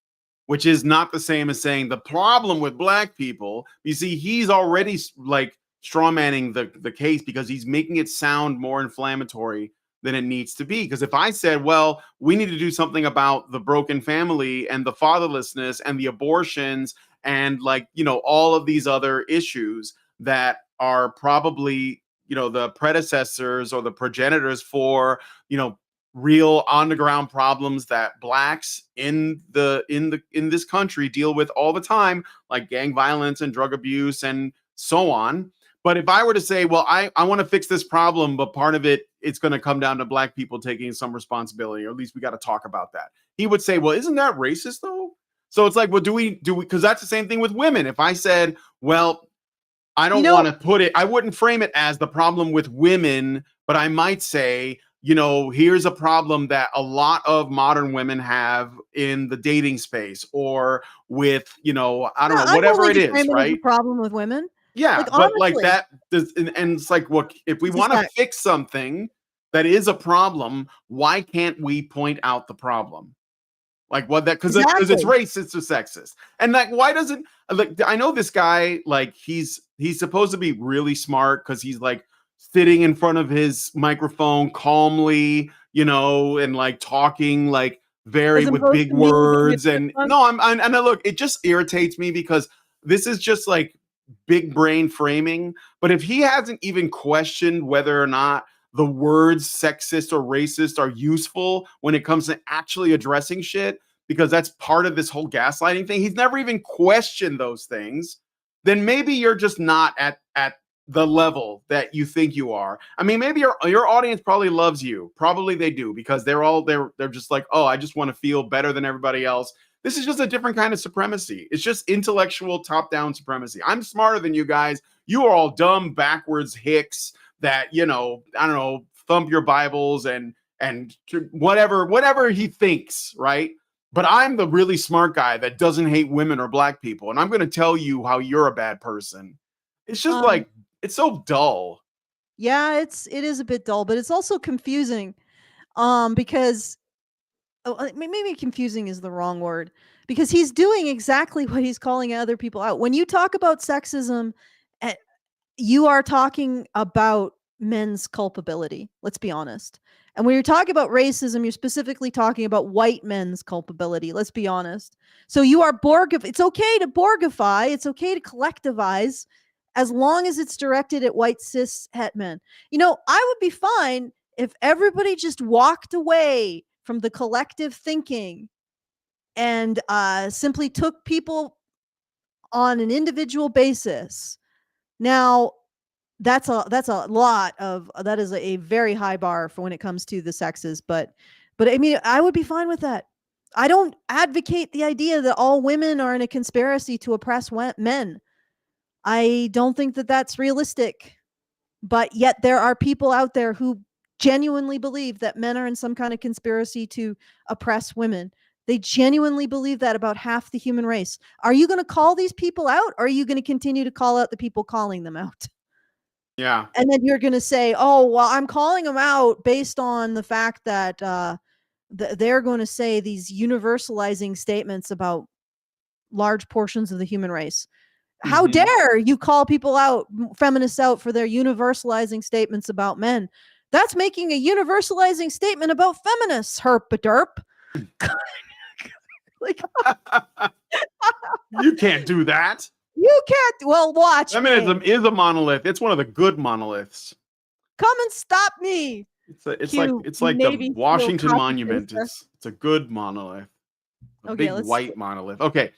which is not the same as saying the problem with Black people. You see, he's already like strawmanning the case because he's making it sound more inflammatory than it needs to be. Because if I said, well, we need to do something about the broken family and the fatherlessness and the abortions and, like, you know, all of these other issues that are probably, you know, the predecessors or the progenitors for, you know, real on the ground problems that Blacks in this country deal with all the time, like gang violence and drug abuse and so on. But if I were to say, well, I want to fix this problem, but part of it's going to come down to Black people taking some responsibility, or at least we got to talk about that. He would say, well, isn't that racist though? So it's like, well, do we, because that's the same thing with women. If I said, well, I don't want to put it, I wouldn't frame it as the problem with women, but I might say, you know, here's a problem that a lot of modern women have in the dating space or with, you know, I don't know, whatever it is, right? Problem with women. Yeah, like, but honestly, like that, and it's like, well, if we want to fix something, that is a problem, why can't we point out the problem? Like what that because Exactly. it's racist or sexist. And like why doesn't like I know this guy, like he's supposed to be really smart because he's like sitting in front of his microphone calmly, you know, and like talking like very As with opposed big to me being a words. And chipmunk. no, and I look, it just irritates me because this is just like big brain framing. But if he hasn't even questioned whether or not the words sexist or racist are useful when it comes to actually addressing shit, because that's part of this whole gaslighting thing. He's never even questioned those things. Then maybe you're just not at the level that you think you are. I mean, maybe your audience probably loves you. Probably they do, because they're just like, oh, I just want to feel better than everybody else. This is just a different kind of supremacy. It's just intellectual top-down supremacy. I'm smarter than you guys. You are all dumb, backwards hicks that, you know, I don't know, thump your Bibles and whatever he thinks, right? But I'm the really smart guy that doesn't hate women or black people, and I'm going to tell you how you're a bad person. It's just like it's so dull. Yeah, it is a bit dull, but it's also confusing. Because maybe confusing is the wrong word, because he's doing exactly what he's calling other people out. When you talk about sexism, you are talking about men's culpability. Let's be honest. And when you're talking about racism, you're specifically talking about white men's culpability. Let's be honest. So you are it's okay to Borgify. It's okay to collectivize as long as it's directed at white cis het men. You know, I would be fine if everybody just walked away from the collective thinking and simply took people on an individual basis. Now, that is a very high bar for when it comes to the sexes, but I mean, I would be fine with that. I don't advocate the idea that all women are in a conspiracy to oppress men. I don't think that that's realistic, but yet there are people out there who genuinely believe that men are in some kind of conspiracy to oppress women. They genuinely believe that about half the human race. Are you going to call these people out, or are you going to continue to call out the people calling them out? Yeah. And then you're going to say, oh, well, I'm calling them out based on the fact that they're going to say these universalizing statements about large portions of the human race. How dare you call people out, feminists out, for their universalizing statements about men? That's making a universalizing statement about feminists, herp-a-derp. Like, you can't do that. You can't. Well, watch. Feminism is a monolith. It's one of the good monoliths. Come and stop me. It's like the Washington Monument. It's a good monolith. A big white monolith. Okay.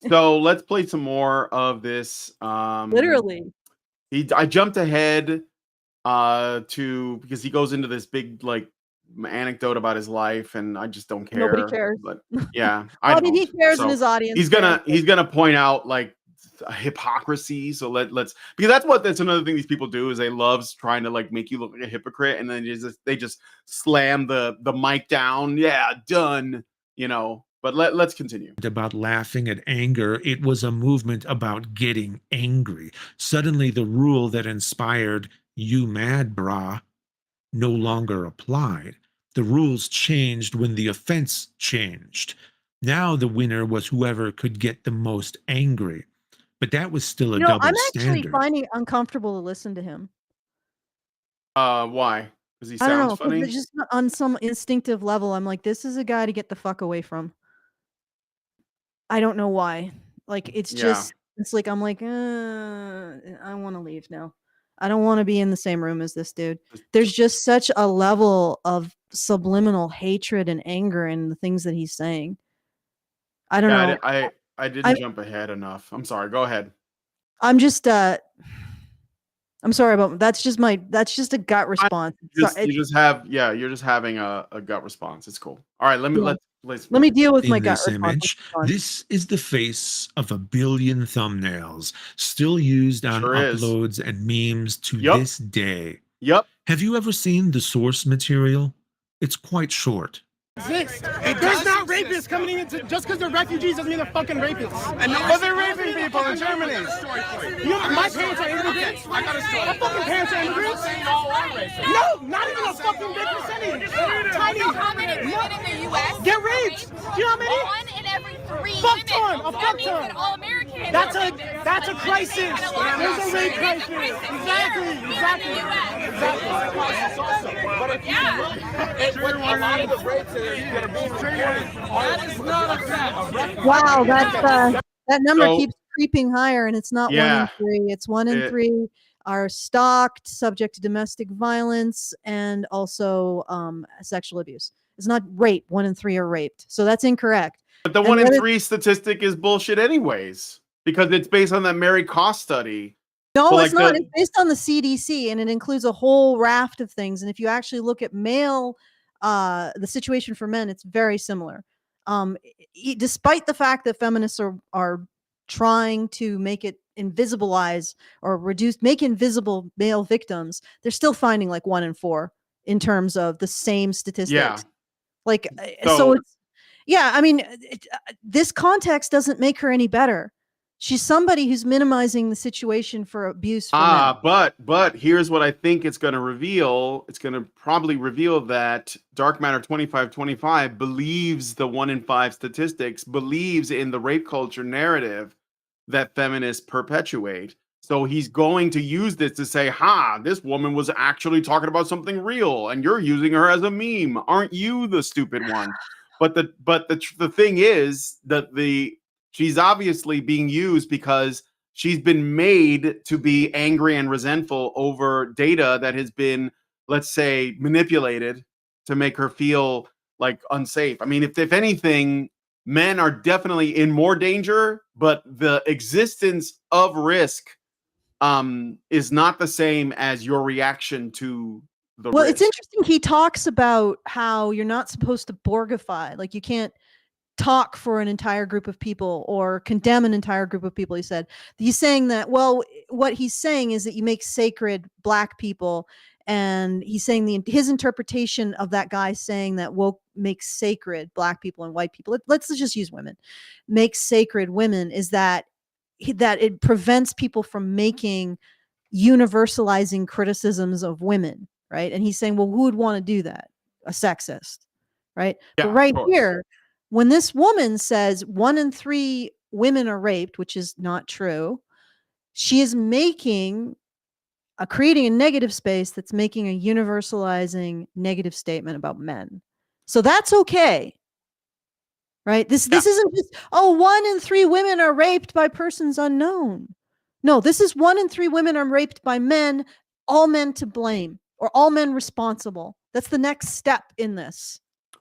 So let's play some more of this. Literally. I jumped ahead because he goes into this big like anecdote about his life, and I just don't care. Nobody cares. But yeah, I mean, he cares in his audience. He's gonna point out like hypocrisy. So let's because that's another thing these people do is they love trying to like make you look like a hypocrite, and then they just slam the mic down. Yeah, done. You know. But let's continue. About laughing at anger, it was a movement about getting angry. Suddenly, the rule that inspired "you mad, brah" no longer applied. The rules changed when the offense changed. Now the winner was whoever could get the most angry. But that was still a double standard. I'm actually finding it uncomfortable to listen to him. Why? Because he I don't know, sounds funny? just on some instinctive level, I'm like, this is a guy to get the fuck away from. I don't know why. Like, it's just, it's like, I'm like, I want to leave now. I don't want to be in the same room as this dude. There's just such a level of subliminal hatred and anger in the things that he's saying. I don't know. I didn't jump ahead enough. I'm sorry. Go ahead. I'm just, I'm sorry about that's just a gut response. You're just having a gut response. It's cool. All right, let me deal with my gut response. This is the face of 1 billion thumbnails, still used on uploads and memes to this day. Yep. Have you ever seen the source material? It's quite short. There's not rapists coming into just because they're refugees doesn't mean they're fucking rapists. But they're raping people in Germany. My parents are immigrants. immigrants? The fucking parents are immigrants? No, not even a fucking big percentage. Tiny. How many women in the U.S. Get raped? Do you know how many? 1 in every 3 Fuck women. ton, a That fuck means ton. that all Americans That's are a victims. that's a crisis. There's a rape It is a crisis. crisis Exactly. here in the Exactly. US. Exactly. But if Yeah. with a lot of the rapes that are being reported, that is not a fact. Wow, that number So- keeps creeping higher, and it's not 1 Yeah. in 3. It's 1 in It- 3 are stalked, subject to domestic violence, and also sexual abuse. It's not rape. 1 in 3 are raped. So that's incorrect. But the And 1 in what is- 3 statistic is bullshit anyways, because it's based on that Mary Koss study. No, So, it's like, not. the- It's based on the CDC, and it includes a whole raft of things. And if you actually look at the situation for men, it's very similar. Despite the fact that feminists are trying to make it invisibilize or make invisible male victims, they're still finding like 1 in 4 in terms of the same statistics. Yeah. Like, So- so it's, yeah, I mean, this context doesn't make her any better. She's somebody who's minimizing the situation for abuse. For men. But here's what I think it's going to reveal. It's going to probably reveal that Dark Matter 2525 believes the 1 in 5 statistics, believes in the rape culture narrative that feminists perpetuate. So he's going to use this to say, ha, this woman was actually talking about something real and you're using her as a meme. Aren't you the stupid one? But the thing is that she's obviously being used because she's been made to be angry and resentful over data that has been, let's say, manipulated to make her feel like unsafe. I mean, if anything, men are definitely in more danger, but the existence of risk is not the same as your reaction to the Well, risk. it's interesting. He talks about how you're not supposed to Borgify. Like, you can't talk for an entire group of people or condemn an entire group of people. He said, he's saying that, well, what he's saying is that you make sacred Black people. And he's saying his interpretation of that guy saying that woke makes sacred Black people and white people. Let's just use women. Makes sacred women is that it prevents people from making universalizing criticisms of women, right? And he's saying, well, who would want to do that? A sexist, right? Yeah, but right of course. here, when this woman says 1 in 3 women are raped, which is not true, she is creating a negative space that's making a universalizing negative statement about men. So that's okay. Right? This isn't just, 1 in 3 women are raped by persons unknown. No, this is 1 in 3 women are raped by men, all men to blame or all men responsible. That's the next step in this.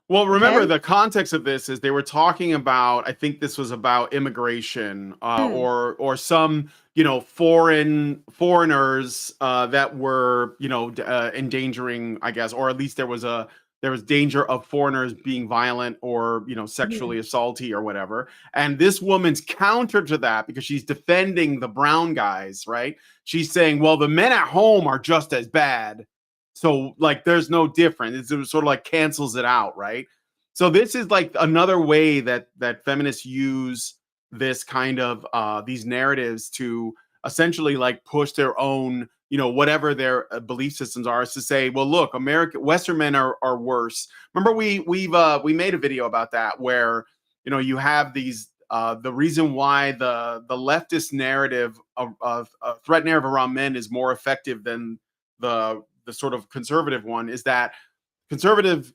Well, remember, Okay. the context of this is they were talking about, I think this was about immigration or some, foreigners that were, endangering, I guess, or at least there was danger of foreigners being violent or, sexually assaulty or whatever. And this woman's counter to that, because she's defending the brown guys, right? She's saying, well, the men at home are just as bad. So, like, there's no difference. It sort of like cancels it out, right? So this is like another way that feminists use this kind of these narratives to essentially like push their own, whatever their belief systems are, is to say, well, look, Western men are worse. Remember, we made a video about that where you have these the reason why the leftist narrative of threat narrative around men is more effective than the sort of conservative one is that conservative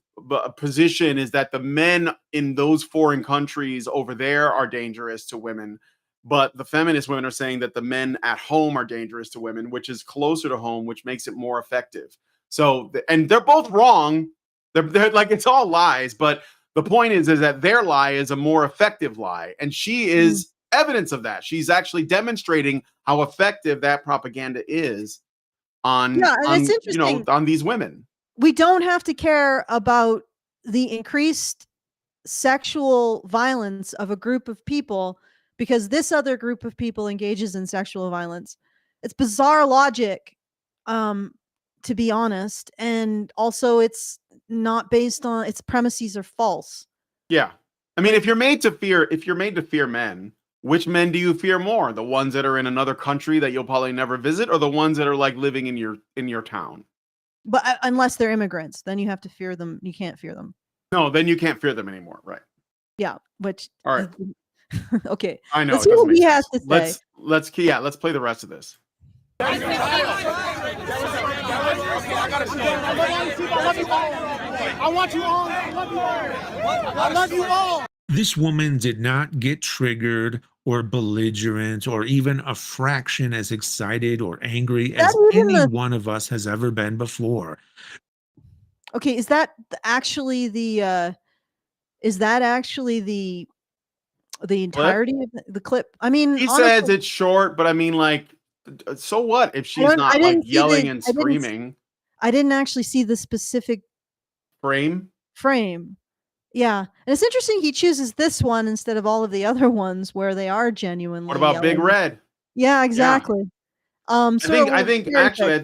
position is that the men in those foreign countries over there are dangerous to women, but the feminist women are saying that the men at home are dangerous to women, which is closer to home, which makes it more effective. So, and they're both wrong. They're like, it's all lies, but the point is that their lie is a more effective lie, and she is evidence of that. She's actually demonstrating how effective that propaganda is on it's interesting. on these women. We don't have to care about the increased sexual violence of a group of people because this other group of people engages in sexual violence. It's bizarre logic, to be honest. And also it's not based on, its premises are false. Yeah. I mean, if you're made to fear men, which men do you fear more? The ones that are in another country that you'll probably never visit, or the ones that are like living in your town? But unless they're immigrants, then you have to fear them. You can't fear them. No, then you can't fear them anymore, right? Yeah, which All right. okay. I know Let's it hear doesn't what he make has sense. to say. Let's play the rest of this. I love you all. I want you all. I love you all. I love you all. This woman did not get triggered or belligerent or even a fraction as excited or angry as any one of us has ever been before. Okay, is that actually the entirety of the clip? I mean, He honestly, says it's short, but I mean, like, so what if she's not like yelling and screaming? I didn't actually see the specific frame. Yeah, and it's interesting he chooses this one instead of all of the other ones where they are genuinely. What about yelling. Big Red? Yeah, exactly. I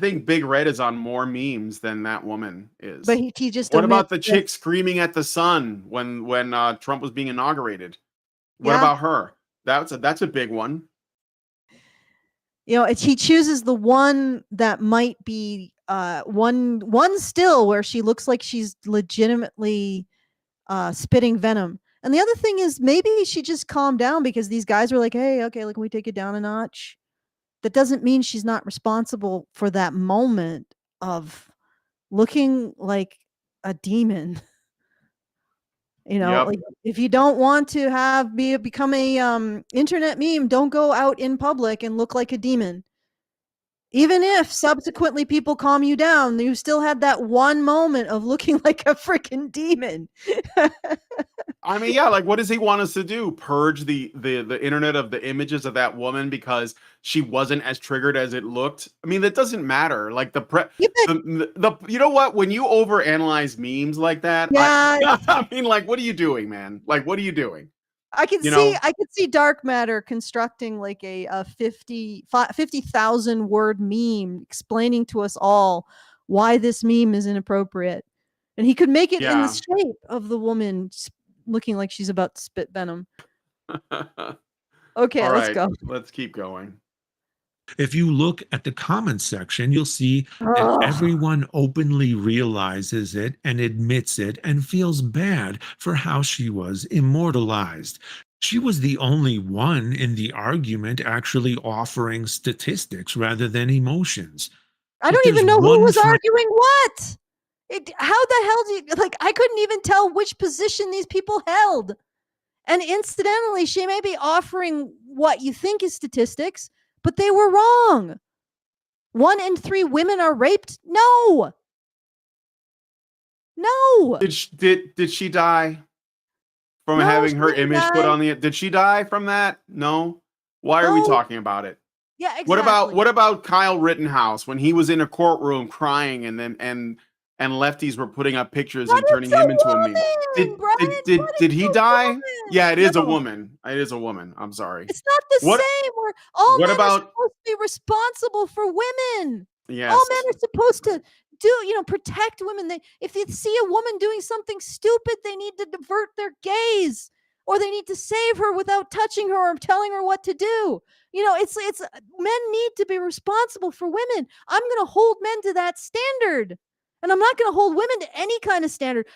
think Big Red is on more memes than that woman is. But he just. What about the chick screaming at the sun when Trump was being inaugurated? What about her? That's a big one. You know, he chooses the one that might be one still where she looks like she's legitimately spitting venom. And the other thing is maybe she just calmed down because these guys were like, hey, okay, can we take it down a notch? That doesn't mean she's not responsible for that moment of looking like a demon. You know, like if you don't want to become a internet meme, don't go out in public and look like a demon. Even if subsequently people calm you down, you still had that one moment of looking like a freaking demon. I mean, yeah, like what does he want us to do? Purge the internet of the images of that woman because she wasn't as triggered as it looked? I mean, that doesn't matter. Like you know what? When you overanalyze memes like that, I mean, like, what are you doing, man? Like, what are you doing? I could see dark matter constructing like a 50,000 word meme explaining to us all why this meme is inappropriate. And he could make it in the shape of the woman looking like she's about to spit venom. Okay, let's go. Let's keep going. If you look at the comments section, you'll see that everyone openly realizes it and admits it and feels bad for how she was immortalized. She was the only one in the argument actually offering statistics rather than emotions. I don't even know who was arguing what. How the hell do you, like, I couldn't even tell which position these people held. And incidentally, she may be offering what you think is statistics, but they were wrong. 1 in 3 women are raped? No. Did she die from having her image put on the? Did she die from that? No. Why are we talking about it? Yeah, exactly. What about Kyle Rittenhouse when he was in a courtroom crying and lefties were putting up pictures and turning him into a meme? Did he die? Yeah, it is a woman. It is a woman. I'm sorry. It's not the same. Where all men are supposed to be responsible for women. Yes. All men are supposed to protect women. If they see a woman doing something stupid, they need to divert their gaze, or they need to save her without touching her or telling her what to do. You know, it's men need to be responsible for women. I'm going to hold men to that standard. And I'm not going to hold women to any kind of standard.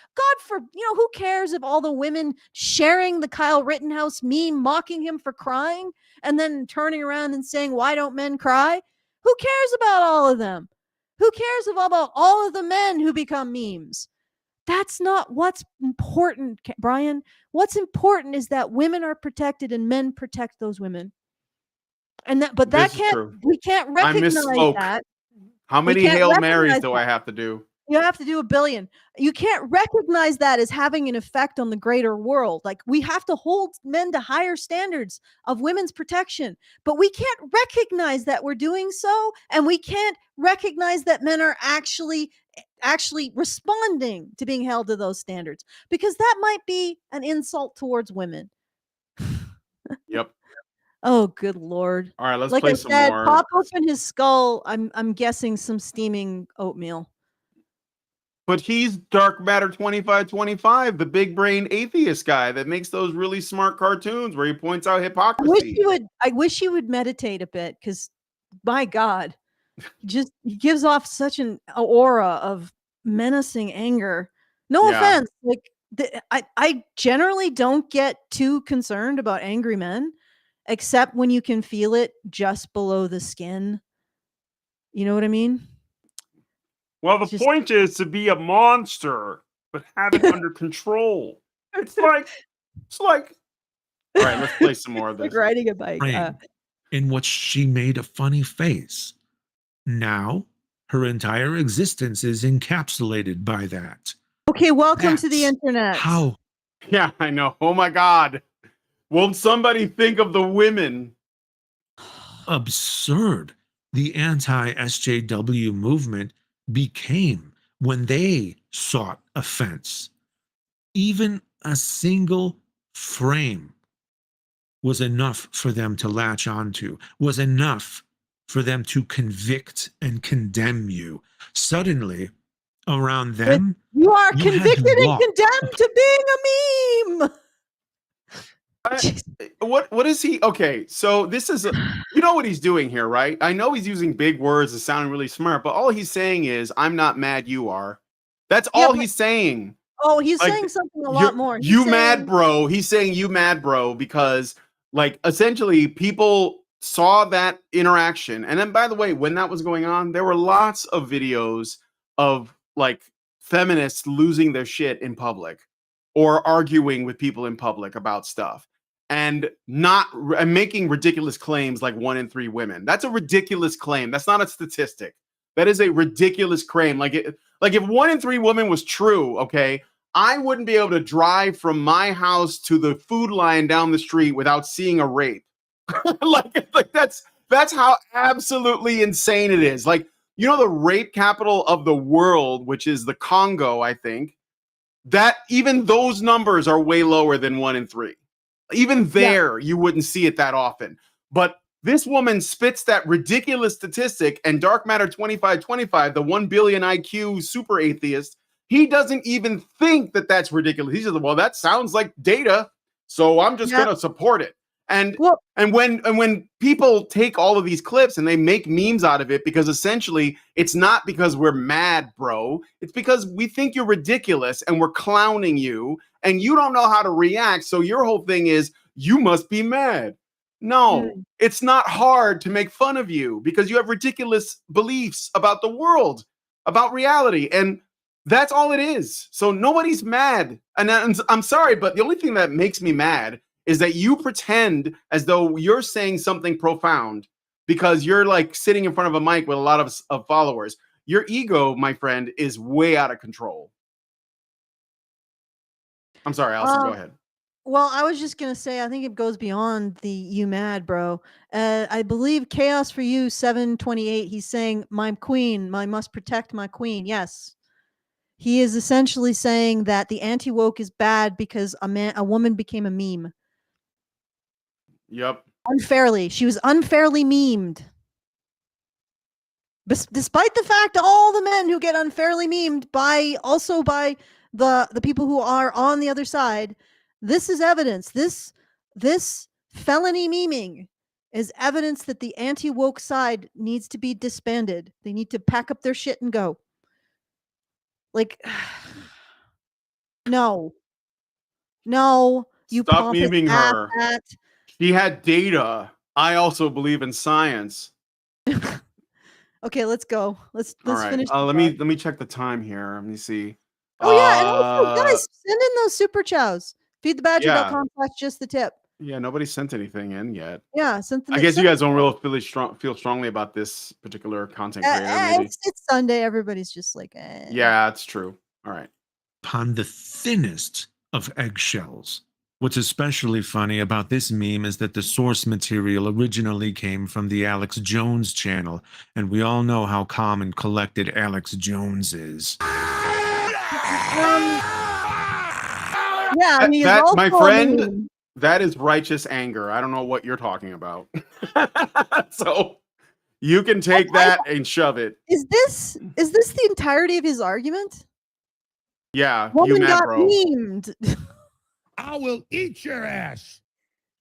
Who cares if all the women sharing the Kyle Rittenhouse meme, mocking him for crying, and then turning around and saying, why don't men cry? Who cares about all of them? Who cares about all of the men who become memes? That's not what's important, Brian. What's important is that women are protected and men protect those women. We can't recognize that. How many Hail Marys do I have to do? You have to do 1 billion. You can't recognize that as having an effect on the greater world. Like, we have to hold men to higher standards of women's protection, but we can't recognize that we're doing so. And we can't recognize that men are actually responding to being held to those standards, because that might be an insult towards women. Yep. Oh, good Lord. All right, let's play some more. Pop open his skull. I'm guessing some steaming oatmeal. But he's Dark Matter 2525, the big brain atheist guy that makes those really smart cartoons where he points out hypocrisy. I wish you would meditate a bit, because my God, he gives off such an aura of menacing anger. No Yeah. offense, like I generally don't get too concerned about angry men, except when you can feel it just below the skin. You know what I mean? Well, the Just- point is to be a monster, but have it under control. It's like, all right, let's play some more of like this. riding a bike. Frame in which she made a funny face. Now, her entire existence is encapsulated by that. Okay, welcome to the That's internet. How Yeah, I know. Oh my God. Won't somebody think of the women? absurd the anti-SJW movement became when they sought offense. Even a single frame was enough for them to latch onto, was enough for them to convict and condemn you. Suddenly, around them, You are you had to convicted and walk. condemned to being a meme. What is he? Okay, so this is you know what he's doing here, right? I know he's using big words and sounding really smart, but all he's saying is, "I'm not mad, you are." That's Yeah, all but- he's saying. Oh, he's Like, saying something a lot more. He's You saying, mad, bro? He's saying you mad, bro, because like essentially people saw that interaction, and then by the way, when that was going on, there were lots of videos of like feminists losing their shit in public or arguing with people in public about stuff and and making ridiculous claims like 1 in 3 women. That's a ridiculous claim. That's not a statistic. That is a ridiculous claim. Like if 1 in 3 women was true, okay, I wouldn't be able to drive from my house to the food line down the street without seeing a rape. like that's how absolutely insane it is. Like, you know, the rape capital of the world, which is the Congo, I think, that even those numbers are way lower than 1 in 3. Even there, you wouldn't see it that often. But this woman spits that ridiculous statistic, and Dark Matter 2525, the 1 billion IQ super atheist, he doesn't even think that that's ridiculous. He says, well, that sounds like data, so I'm just going to support it. And when people take all of these clips and they make memes out of it, because essentially it's not because we're mad, bro. It's because we think you're ridiculous and we're clowning you and you don't know how to react. So your whole thing is you must be mad. No, it's not hard to make fun of you because you have ridiculous beliefs about the world, about reality. And that's all it is. So nobody's mad. And I'm sorry, but the only thing that makes me mad is that you pretend as though you're saying something profound because you're like sitting in front of a mic with a lot of followers. Your ego, my friend, is way out of control. I'm sorry, Allison, go ahead. Well, I was just going to say, I think it goes beyond the you mad, bro. I believe Chaos for You 728, he's saying, my queen, I must protect my queen. Yes. He is essentially saying that the anti-woke is bad because a woman became a meme. Yep. Unfairly. She was unfairly memed. Despite the fact all the men who get unfairly memed by the people who are on the other side, this is evidence. This felony memeing is evidence that the anti-woke side needs to be disbanded. They need to pack up their shit and go. Like, no, you Stop pompous memeing her. asshat. She had data. I also believe in science. Okay, let's go. Let's right. finish. Let me check the time here. Let me see. Oh yeah, and also guys, send in those super chows. Feedthebadger.com/just the tip. Yeah, nobody sent anything in yet. Yeah, something. I guess you guys don't really feel strongly about this particular content creator. Maybe it's Sunday. Everybody's just like, eh. Yeah, it's true. All right. Upon the thinnest of eggshells. What's especially funny about this meme is that the source material originally came from the Alex Jones channel, and we all know how calm and collected Alex Jones is. Yeah, I mean, that my friend, that is righteous anger. I don't know what you're talking about. So you can take that and shove it. Is this the entirety of his argument? Yeah, you Woman mad, got bro. memed. I will eat your ass.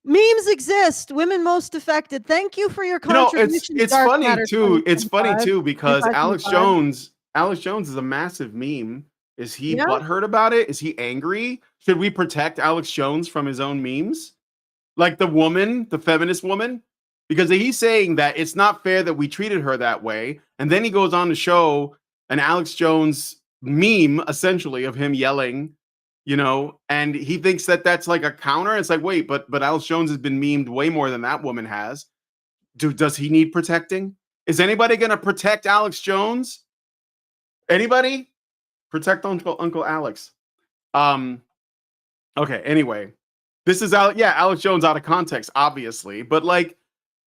Memes exist. Women most affected. Thank you for your You know, contribution. it's Dark funny Matter too. It's funny 2025, too because 25. Alex Jones is a massive meme. Is he Yeah. butthurt about it? Is he angry? Should we protect Alex Jones from his own memes? Like the woman, the feminist woman? Because he's saying that it's not fair that we treated her that way. And then he goes on to show an Alex Jones meme, essentially, of him yelling, you know, and he thinks that that's like a counter. It's like, wait, but Alex Jones has been memed way more than that woman has. Does he need protecting? Is anybody going to protect Alex Jones? Anybody? Protect Uncle Alex. Okay, anyway. This is Alex Jones out of context, obviously, but like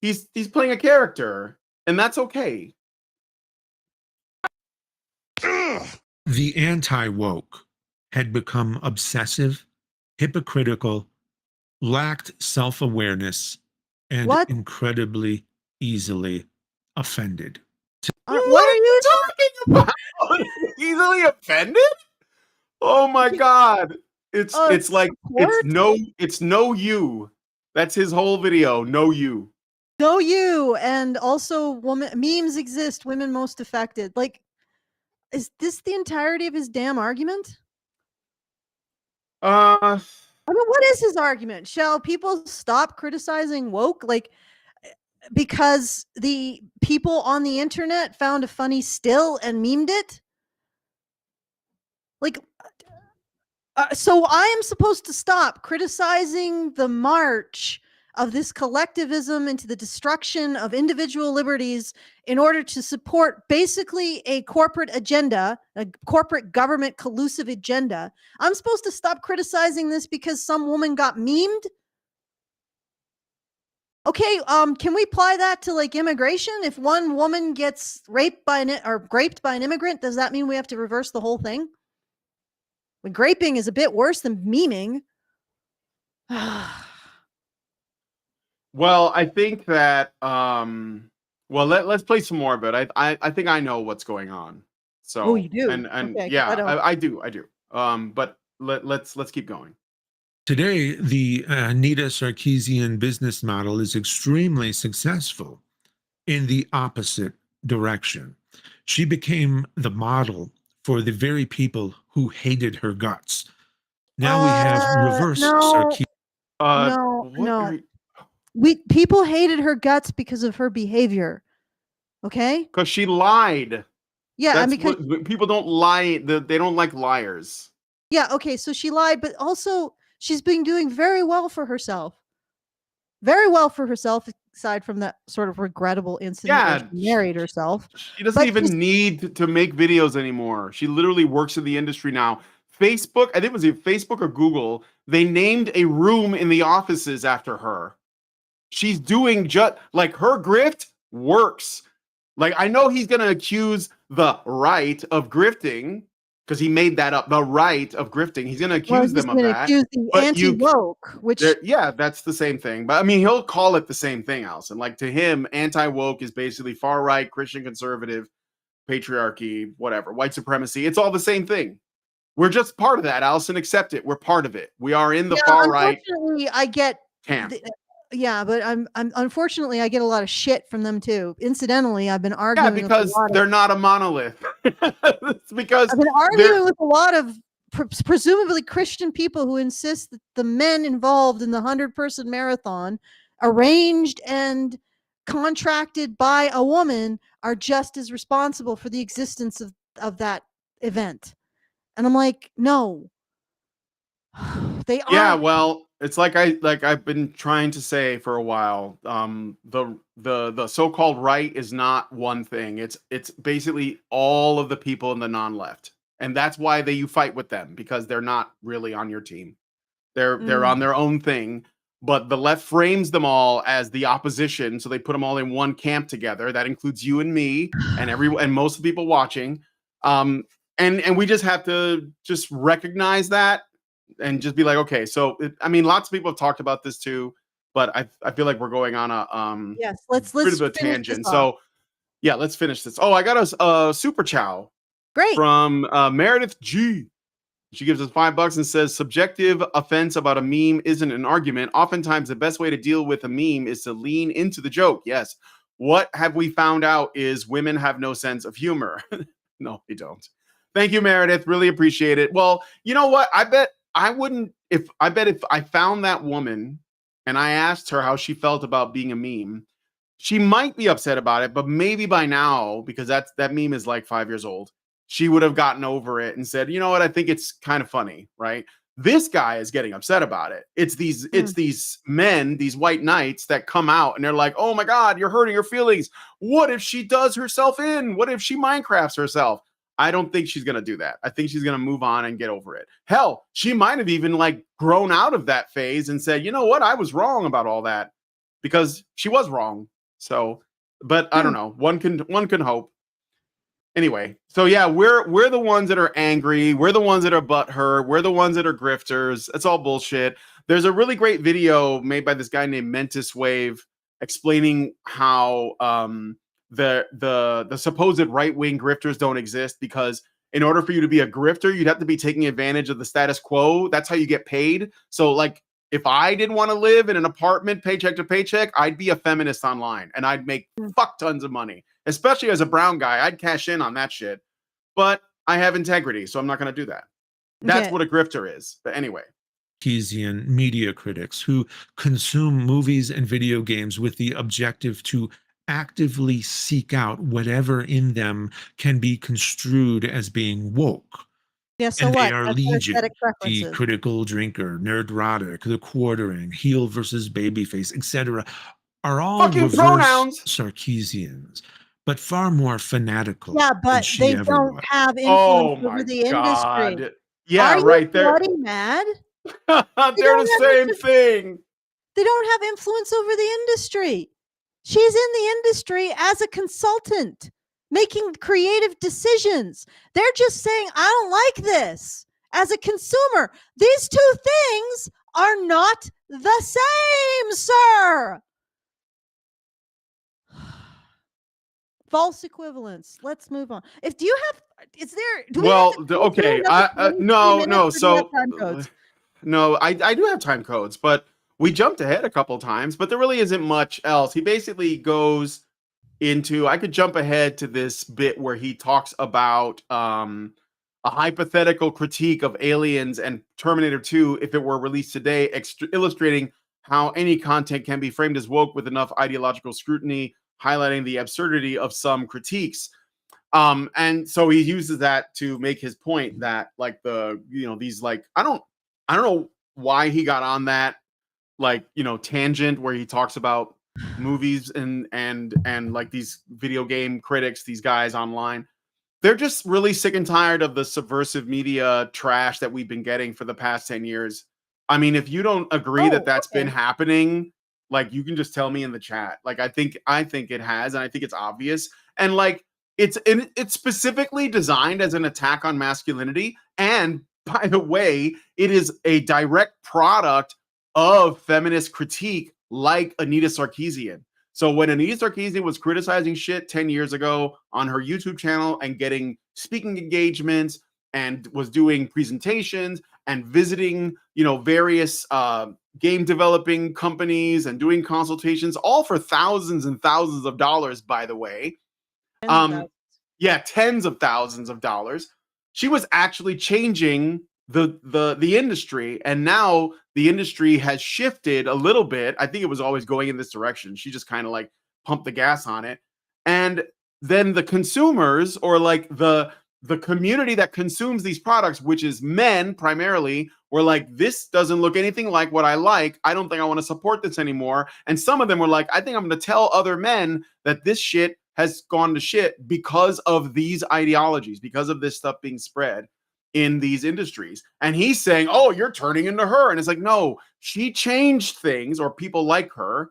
he's playing a character, and that's okay. The anti-woke had become obsessive, hypocritical, lacked self-awareness, and What? incredibly easily offended. What are you talking about? Easily offended? Oh my god. It's like it's no you. That's his whole video. No you. No you, and also memes exist. Women most affected. Like, is this the entirety of his damn argument? I mean, what is his argument? Shall people stop criticizing woke? Like, because the people on the internet found a funny still and memed it? Like, so I am supposed to stop criticizing the march of this collectivism into the destruction of individual liberties in order to support basically a corporate agenda, a corporate government collusive agenda. I'm supposed to stop criticizing this because some woman got memed? Okay, can we apply that to like immigration? If one woman gets raped by an immigrant, does that mean we have to reverse the whole thing? When graping is a bit worse than memeing. Well, I think that let's play some more of it. I think I know what's going on. So you do? and Okay, yeah, I do. But let's keep going. Today, the Anita Sarkeesian business model is extremely successful in the opposite direction. She became the model for the very people who hated her guts. Now we have reverse Sarkeesian. No. People hated her guts because of her behavior. Okay? Because she lied. Yeah, because people don't lie. They don't like liars. Yeah, okay, so she lied, but also she's been doing very well for herself. Very well for herself, aside from that sort of regrettable incident where she married herself. She doesn't even need to make videos anymore. She literally works in the industry now. Facebook, I think it was Facebook or Google, they named a room in the offices after her. She's doing just like her grift works. Like, I know he's going to accuse the right of grifting because he made that up. The right of grifting. He's going to accuse them of that. Accuse the anti-woke, which that's the same thing. But I mean, he'll call it the same thing, Allison. Like, to him, anti-woke is basically far right, Christian conservative, patriarchy, whatever, white supremacy. It's all the same thing. We're just part of that, Allison. Accept it. We're part of it. We are in the far right. Unfortunately, I get camp. But I'm unfortunately I get a lot of shit from them too. Incidentally, I've been arguing because they're not a monolith. It's because I've been arguing with a lot of presumably Christian people who insist that the men involved in the 100-person marathon, arranged and contracted by a woman, are just as responsible for the existence of that event. And I'm like, no. They are. Yeah, well, it's like I've been trying to say for a while. The so-called right is not one thing. It's basically all of the people in the non-left, and that's why you fight with them, because they're not really on your team. They're on their own thing, but the left frames them all as the opposition, so they put them all in one camp together. That includes you and me and most of the people watching. And we just have to just recognize that. And just be like, okay, so I mean, lots of people have talked about this too, but I feel like we're going on a let's bit of a tangent. So yeah, let's finish this. Oh, I got a super chow. Great. From Meredith G. She gives us $5 and says, subjective offense about a meme isn't an argument. Oftentimes, the best way to deal with a meme is to lean into the joke. Yes. What have we found out is women have no sense of humor. No, they don't. Thank you, Meredith. Really appreciate it. Well, you know what? I bet if I found that woman and I asked her how she felt about being a meme, she might be upset about it, but maybe by now, because that meme is like 5 years old, she would have gotten over it and said, you know what, I think it's kind of funny, right? This guy is getting upset about it. It's these men, these white knights that come out and they're like, oh my God, you're hurting her feelings. What if she does herself in? What if she Minecrafts herself? I don't think she's going to do that. I think she's going to move on and get over it. Hell, she might have even like grown out of that phase and said, you know what, I was wrong about all that, because she was wrong. So, but I don't know. One can hope. Anyway, so yeah, we're the ones that are angry. We're the ones that are butthurt. We're the ones that are grifters. That's all bullshit. There's a really great video made by this guy named Mentis Wave explaining how the supposed right-wing grifters don't exist, because in order for you to be a grifter, you'd have to be taking advantage of the status quo. That's how you get paid. So like, if I didn't want to live in an apartment paycheck to paycheck, I'd be a feminist online and I'd make fuck tons of money, especially as a brown guy. I'd cash in on that shit, but I have integrity, so I'm not going to do that. That's what a grifter is. But anyway. Keynesian media critics who consume movies and video games with the objective to actively seek out whatever in them can be construed as being woke. Yeah, so and what? they are That's their legion. aesthetic The preferences. critical drinker, nerdrotic, the quartering, heel versus babyface, etc., are all fucking reverse pronouns. Sarkeesians, but far more fanatical Yeah, than but she they ever don't was. have Oh influence over my the industry. God. Yeah, Are you right there. bloody mad? They're the same thing. They don't have influence over the industry. She's in the industry as a consultant, making creative decisions. They're just saying, I don't like this as a consumer. These two things are not the same, sir. False equivalence. Let's move on. Do you have Well, we okay. No. So no, I do have time codes, but we jumped ahead a couple times, but there really isn't much else. He basically goes into, I could jump ahead to this bit where he talks about a hypothetical critique of Aliens and Terminator 2 if it were released today, illustrating how any content can be framed as woke with enough ideological scrutiny, highlighting the absurdity of some critiques. And so he uses that to make his point that like these like I don't know why he got on that like tangent where he talks about movies and like these video game critics, these guys online. They're just really sick and tired of the subversive media trash that we've been getting for the past 10 years. I mean, if you don't agree that that's been happening, like you can just tell me in the chat. Like I think it has, and I think it's obvious. And like it's specifically designed as an attack on masculinity. And by the way, it is a direct product of feminist critique like Anita Sarkeesian. So when Anita Sarkeesian was criticizing shit 10 years ago on her YouTube channel and getting speaking engagements and was doing presentations and visiting, various game developing companies and doing consultations, all for thousands and thousands of dollars, by the way. Tens of thousands of dollars. She was actually changing the industry, and now the industry has shifted a little bit. I think it was always going in this direction. She just kind of like pumped the gas on it, and then the consumers, or like the community that consumes these products, which is men primarily, were like, this doesn't look anything like what I like. I don't think I want to support this anymore. And some of them were like, I think I'm going to tell other men that this shit has gone to shit because of these ideologies, because of this stuff being spread in these industries. And he's saying, oh, you're turning into her. And it's like, no, she changed things, or people like her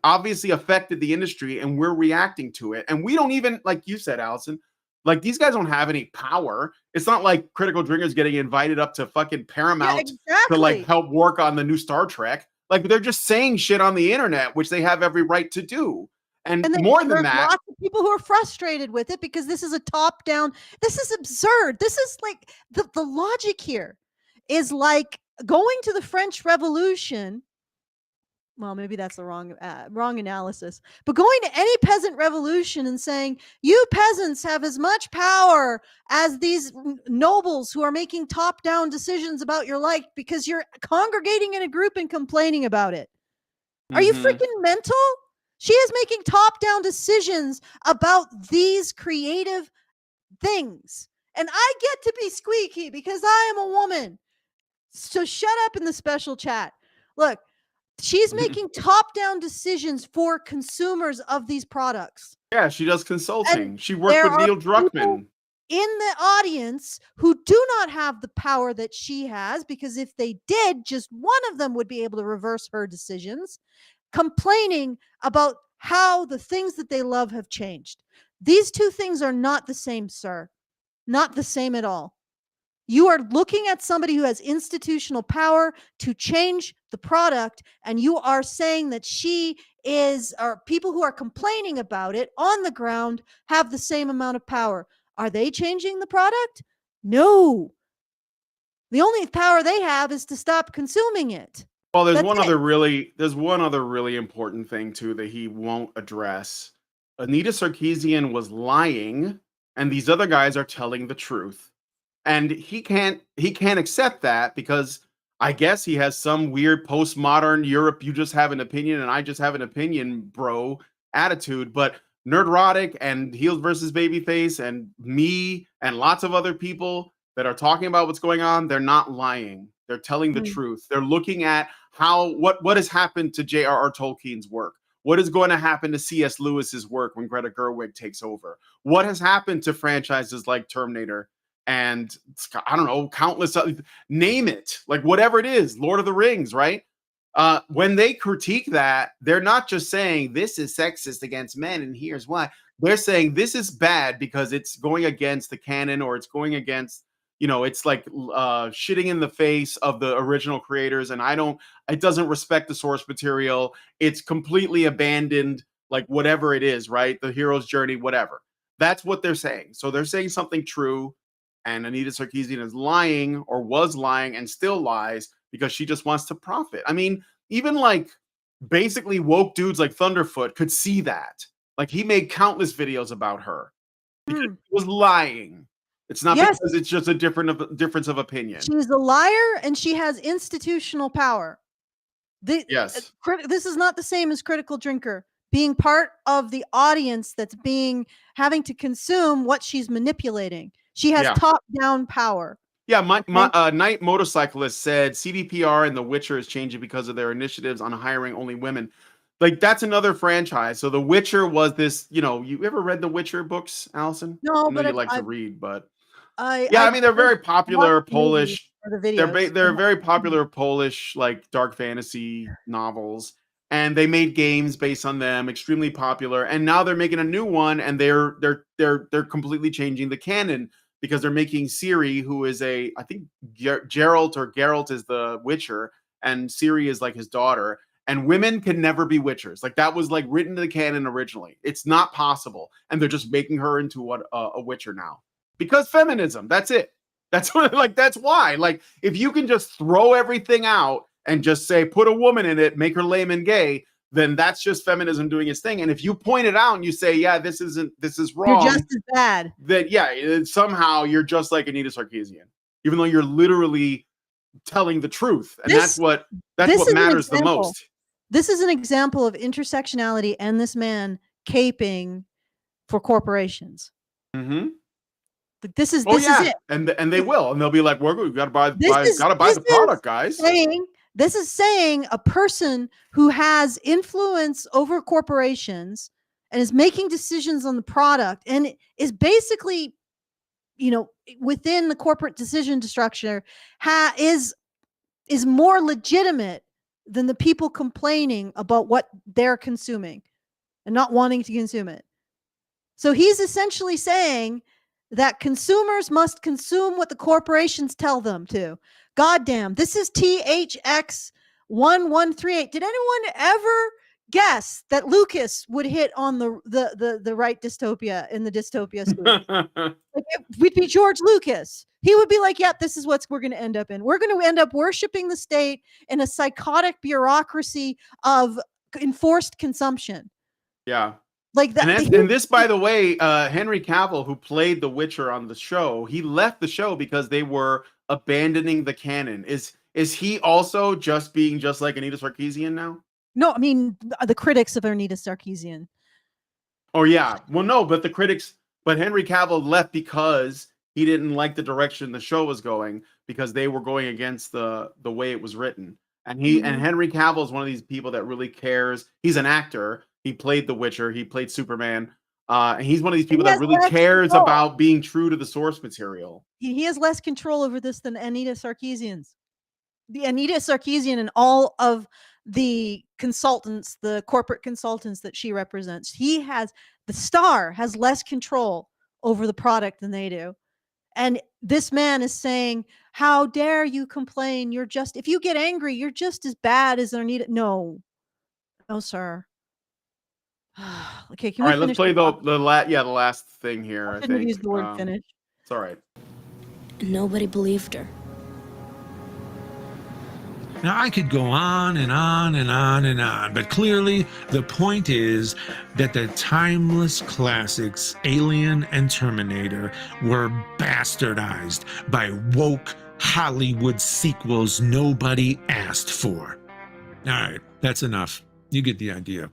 obviously affected the industry, and we're reacting to it. And we don't even, like you said, Allison, like these guys don't have any power. It's not like Critical Drinkers getting invited up to fucking Paramount to like help work on the new Star Trek. Like they're just saying shit on the internet, which they have every right to do. And more than that, lots of people who are frustrated with it because this is a top-down. This is absurd. This is like the logic here. is like going to the French Revolution. Well, maybe that's the wrong analysis. But going to any peasant revolution and saying, you peasants have as much power as these nobles who are making top-down decisions about your life because you're congregating in a group and complaining about it. Are you freaking mental? She is making top-down decisions about these creative things. And I get to be squeaky because I am a woman. So shut up in the special chat. Look, she's making top-down decisions for consumers of these products. Yeah, she does consulting. And She worked with Neil Druckmann. In the audience who do not have the power that she has, because if they did, just one of them would be able to reverse her decisions, complaining about how the things that they love have changed. These two things are not the same, sir. Not the same at all. You are looking at somebody who has institutional power to change the product, and you are saying that she is, or people who are complaining about it on the ground have the same amount of power. Are they changing the product? No. The only power they have is to stop consuming it. Well, there's That's one it. other really important thing too that he won't address. Anita Sarkeesian was lying, and these other guys are telling the truth. And he can't accept that because I guess he has some weird postmodern Europe, you just have an opinion and I just have an opinion, bro, attitude. But Nerdrotic and Heels versus Babyface and me and lots of other people that are talking about what's going on, they're not lying. They're telling the truth. They're looking at what has happened to J.R.R. Tolkien's work. What is going to happen to C.S. Lewis's work when Greta Gerwig takes over? What has happened to franchises like Terminator and, I don't know, countless other, name it, like whatever it is, Lord of the Rings, right? When they critique that, they're not just saying this is sexist against men and here's why. They're saying this is bad because it's going against the canon, or it's going against, it's like shitting in the face of the original creators, and it doesn't respect the source material. It's completely abandoned, like whatever it is, right? The hero's journey, whatever. That's what they're saying. So they're saying something true, and Anita Sarkeesian is lying, or was lying, and still lies because she just wants to profit. I mean, even like basically woke dudes like Thunderfoot could see that. Like he made countless videos about her because he was lying. It's not because it's just a difference of opinion. She's a liar and she has institutional power. This is not the same as Critical Drinker being part of the audience that's having to consume what she's manipulating. She has top-down power. Yeah, my Night Motorcyclist said CDPR and The Witcher is changing because of their initiatives on hiring only women. Like that's another franchise. So The Witcher was this, you ever read the Witcher books, Allison? No, I know but you like to read, but I mean they're very popular Polish. They're very popular Polish like dark fantasy novels, and they made games based on them, extremely popular. And now they're making a new one, and they're completely changing the canon because they're making Ciri, who is I think Geralt is the Witcher, and Ciri is like his daughter. And women can never be witchers. Like that was like written to the canon originally. It's not possible, and they're just making her into a witcher now because feminism. That's it. That's what, that's why. Like if you can just throw everything out and just say put a woman in it, make her lame and gay, then that's just feminism doing its thing. And if you point it out and you say, yeah, this is wrong, you're just as bad. Then somehow you're just like Anita Sarkeesian, even though you're literally telling the truth, and that's what matters the most. This is an example of intersectionality and this man caping for corporations. Mm-hmm. This is it, and they will, and they'll be like, "We got to buy the product, guys." This is saying a person who has influence over corporations and is making decisions on the product and is basically, within the corporate decision structure, is more legitimate than the people complaining about what they're consuming and not wanting to consume it. So he's essentially saying that consumers must consume what the corporations tell them to. Goddamn, this is THX1138. Did anyone ever guess that Lucas would hit on the right dystopia in the dystopia school. Like, it would be George Lucas. He would be like, "Yep, this is what we're going to end up in. We're going to end up worshiping the state in a psychotic bureaucracy of enforced consumption." Yeah. Like that. And this, by the way, Henry Cavill, who played The Witcher on the show, he left the show because they were abandoning the canon. Is he also just being just like Anita Sarkeesian now? No, I mean the critics of Anita Sarkeesian. Oh yeah. Well, no, but Henry Cavill left because he didn't like the direction the show was going, because they were going against the way it was written. And and Henry Cavill is one of these people that really cares. He's an actor. He played The Witcher. He played Superman. And he's one of these people that really cares about being true to the source material. He has less control over this than Anita Sarkeesian's. The Anita Sarkeesian and all of the consultants, the corporate consultants that she represents, the star has less control over the product than they do. And this man is saying, "How dare you complain? If you get angry, you're just as bad as Anita." No, sir. Okay, can all we right, finish? let's play the last thing here. I think use the word finish. It's all right. Nobody believed her. Now, I could go on and on and on and on, but clearly the point is that the timeless classics Alien and Terminator were bastardized by woke Hollywood sequels nobody asked for. All right, that's enough. You get the idea.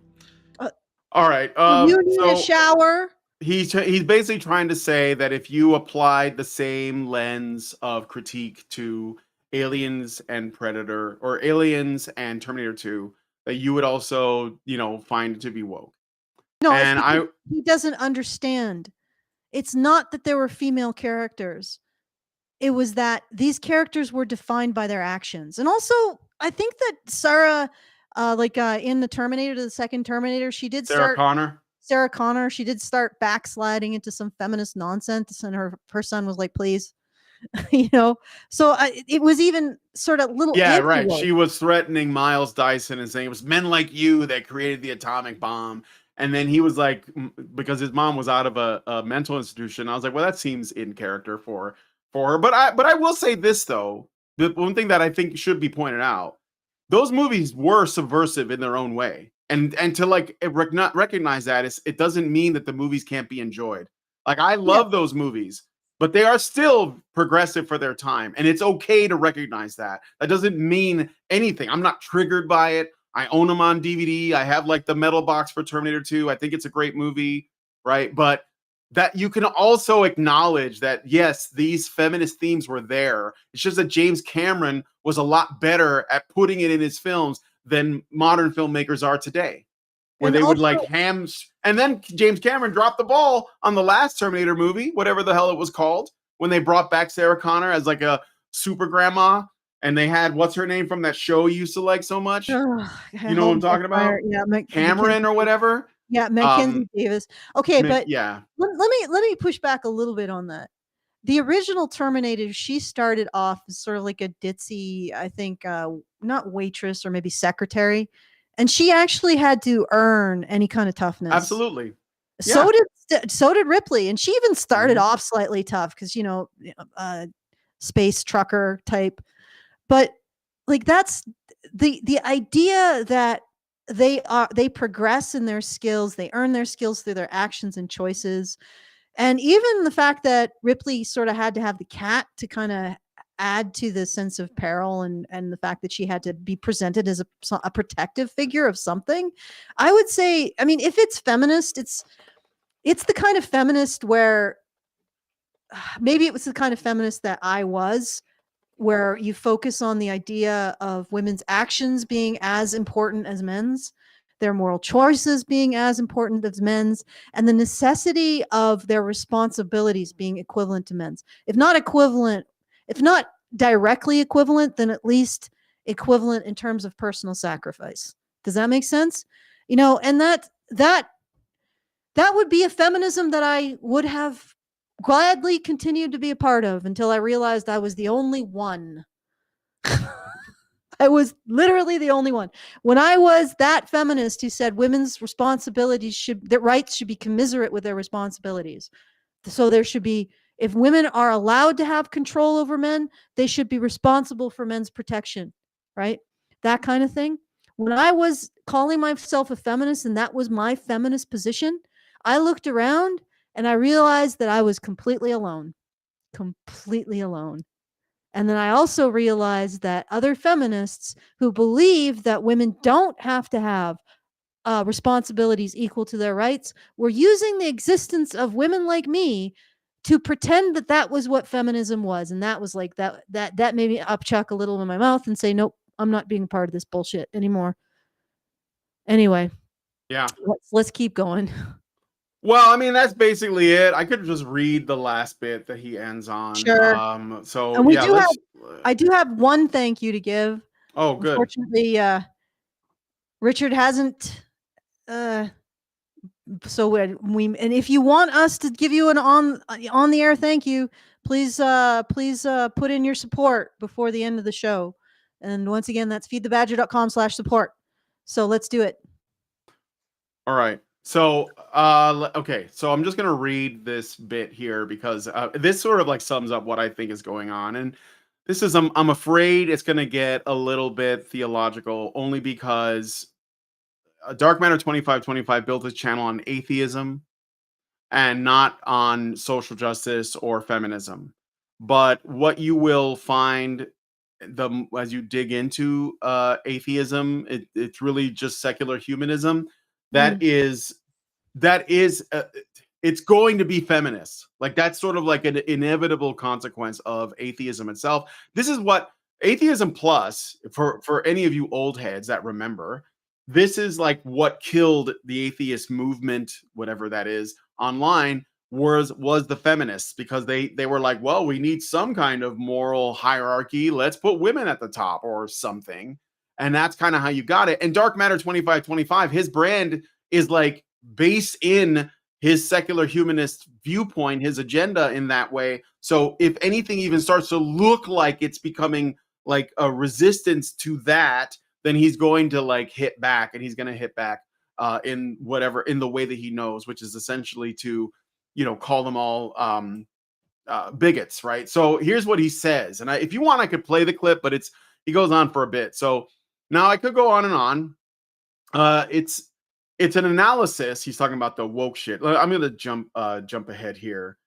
All right. You need a shower. He's basically trying to say that if you applied the same lens of critique to Aliens and Predator, or Aliens and Terminator 2, that you would also, find it to be woke. No, and he doesn't understand. It's not that there were female characters. It was that these characters were defined by their actions. And also, I think that Sarah, in the Terminator, the second Terminator, she did Sarah Connor, she did start backsliding into some feminist nonsense, and her son was like, "Please." So it was even sort of little. Yeah, right. She was threatening Miles Dyson and saying it was men like you that created the atomic bomb. And then he was like, because his mom was out of a mental institution. I was like, well, that seems in character for her. But I will say this though, the one thing that I think should be pointed out: those movies were subversive in their own way, and to not recognize that it doesn't mean that the movies can't be enjoyed. Like, I love those movies, but they are still progressive for their time. And it's okay to recognize that. That doesn't mean anything. I'm not triggered by it. I own them on DVD. I have the metal box for Terminator 2. I think it's a great movie, right? But that you can also acknowledge that, yes, these feminist themes were there. It's just that James Cameron was a lot better at putting it in his films than modern filmmakers are today. Where they would and then James Cameron dropped the ball on the last Terminator movie, whatever the hell it was called, when they brought back Sarah Connor as a super grandma, and they had what's her name from that show you used to like so much. You know what I'm talking about? Yeah, Cameron or whatever. Yeah, Mackenzie Davis. Okay, but yeah, let me push back a little bit on that. The original Terminator, she started off as sort of like a ditzy, I think, not waitress or maybe secretary. And she actually had to earn any kind of toughness. Absolutely. So did Ripley, and she even started off slightly tough because space trucker type. But that's the idea that they progress in their skills, they earn their skills through their actions and choices, and even the fact that Ripley sort of had to have the cat to kind of add to the sense of peril, and the fact that she had to be presented as a protective figure of something. I would say, I mean, if it's feminist, it's the kind of feminist where maybe it was the kind of feminist that I was, where you focus on the idea of women's actions being as important as men's, their moral choices being as important as men's, and the necessity of their responsibilities being equivalent to men's. If not directly equivalent, then at least equivalent in terms of personal sacrifice. Does that make sense? And that would be a feminism that I would have gladly continued to be a part of until I realized I was the only one. I I was literally the only one. When I was that feminist who said women's responsibilities their rights should be commiserate with their responsibilities. So there should be, if women are allowed to have control over men, they should be responsible for men's protection, right? That kind of thing. When I was calling myself a feminist and that was my feminist position, I looked around and I realized that I was completely alone. Completely alone. And then I also realized that other feminists who believe that women don't have to have responsibilities equal to their rights were using the existence of women like me to pretend that that was what feminism was. And that was like that made me upchuck a little in my mouth and say, nope, I'm not being a part of this bullshit anymore. Anyway, Yeah. let's keep going. Well, I mean, that's basically it. I could just read the last bit that he ends on. Sure. So And we yeah, do have, I do have one thank you to give. Oh, good. Unfortunately, Richard hasn't. So we and if you want us to give you an on the air thank you, please put in your support before the end of the show. And once again, that's feedthebadger.com/support. So let's do it. All right. So, okay. So I'm just gonna read this bit here because this sort of like sums up what I think is going on, and this is I'm afraid it's gonna get a little bit theological, only because Dark Matter 2525 built his channel on atheism and not on social justice or feminism. But what you will find as you dig into atheism, it's really just secular humanism. That is it's going to be feminist. Like that's sort of like an inevitable consequence of atheism itself. This is what atheism plus, for any of you old heads that remember, this is like what killed the atheist movement, whatever that is, online was the feminists, because they were like, well, we need some kind of moral hierarchy. Let's put women at the top or something. And that's kind of how you got it. And Dark Matter 2525, his brand is like based in his secular humanist viewpoint, his agenda in that way. So if anything even starts to look like it's becoming like a resistance to that, then he's going to like hit back, and he's going to hit back in the way that he knows, which is essentially to, call them all bigots, right? So here's what he says, and if you want, I could play the clip, but he goes on for a bit. So now I could go on and on. It's an analysis. He's talking about the woke shit. I'm going to jump ahead here.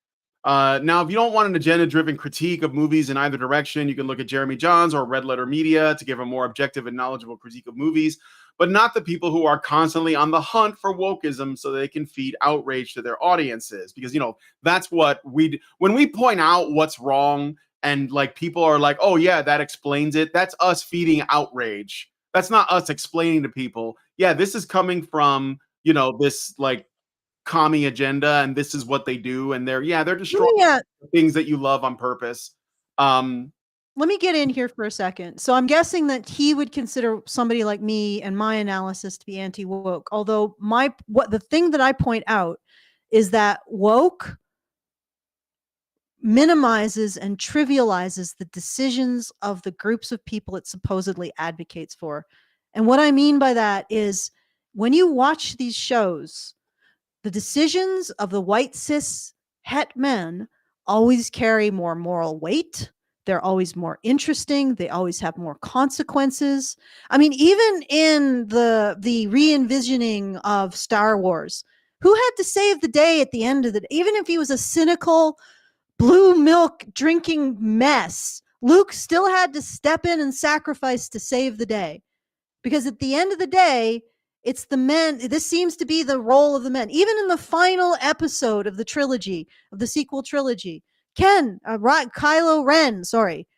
Now, if you don't want an agenda-driven critique of movies in either direction, you can look at Jeremy Jahns or Red Letter Media to give a more objective and knowledgeable critique of movies, but not the people who are constantly on the hunt for wokeism so they can feed outrage to their audiences. Because, that's what when we point out what's wrong and like people are like, oh yeah, that explains it. That's us feeding outrage. That's not us explaining to people, yeah, this is coming from, this like commie agenda, and this is what they do, and they're destroying things that you love on purpose. Let me get in here for a second. So I'm guessing that he would consider somebody like me and my analysis to be anti-woke. Although the thing that I point out is that woke minimizes and trivializes the decisions of the groups of people it supposedly advocates for. And what I mean by that is when you watch these shows, the decisions of the white cis het men always carry more moral weight. They're always more interesting. They always have more consequences. I mean, even in the re-envisioning of Star Wars, who had to save the day at the end of the day? Even if he was a cynical, blue milk drinking mess, Luke still had to step in and sacrifice to save the day. Because at the end of the day, it's the men. This seems to be the role of the men. Even in the final episode of the trilogy, of the sequel trilogy, Kylo Ren,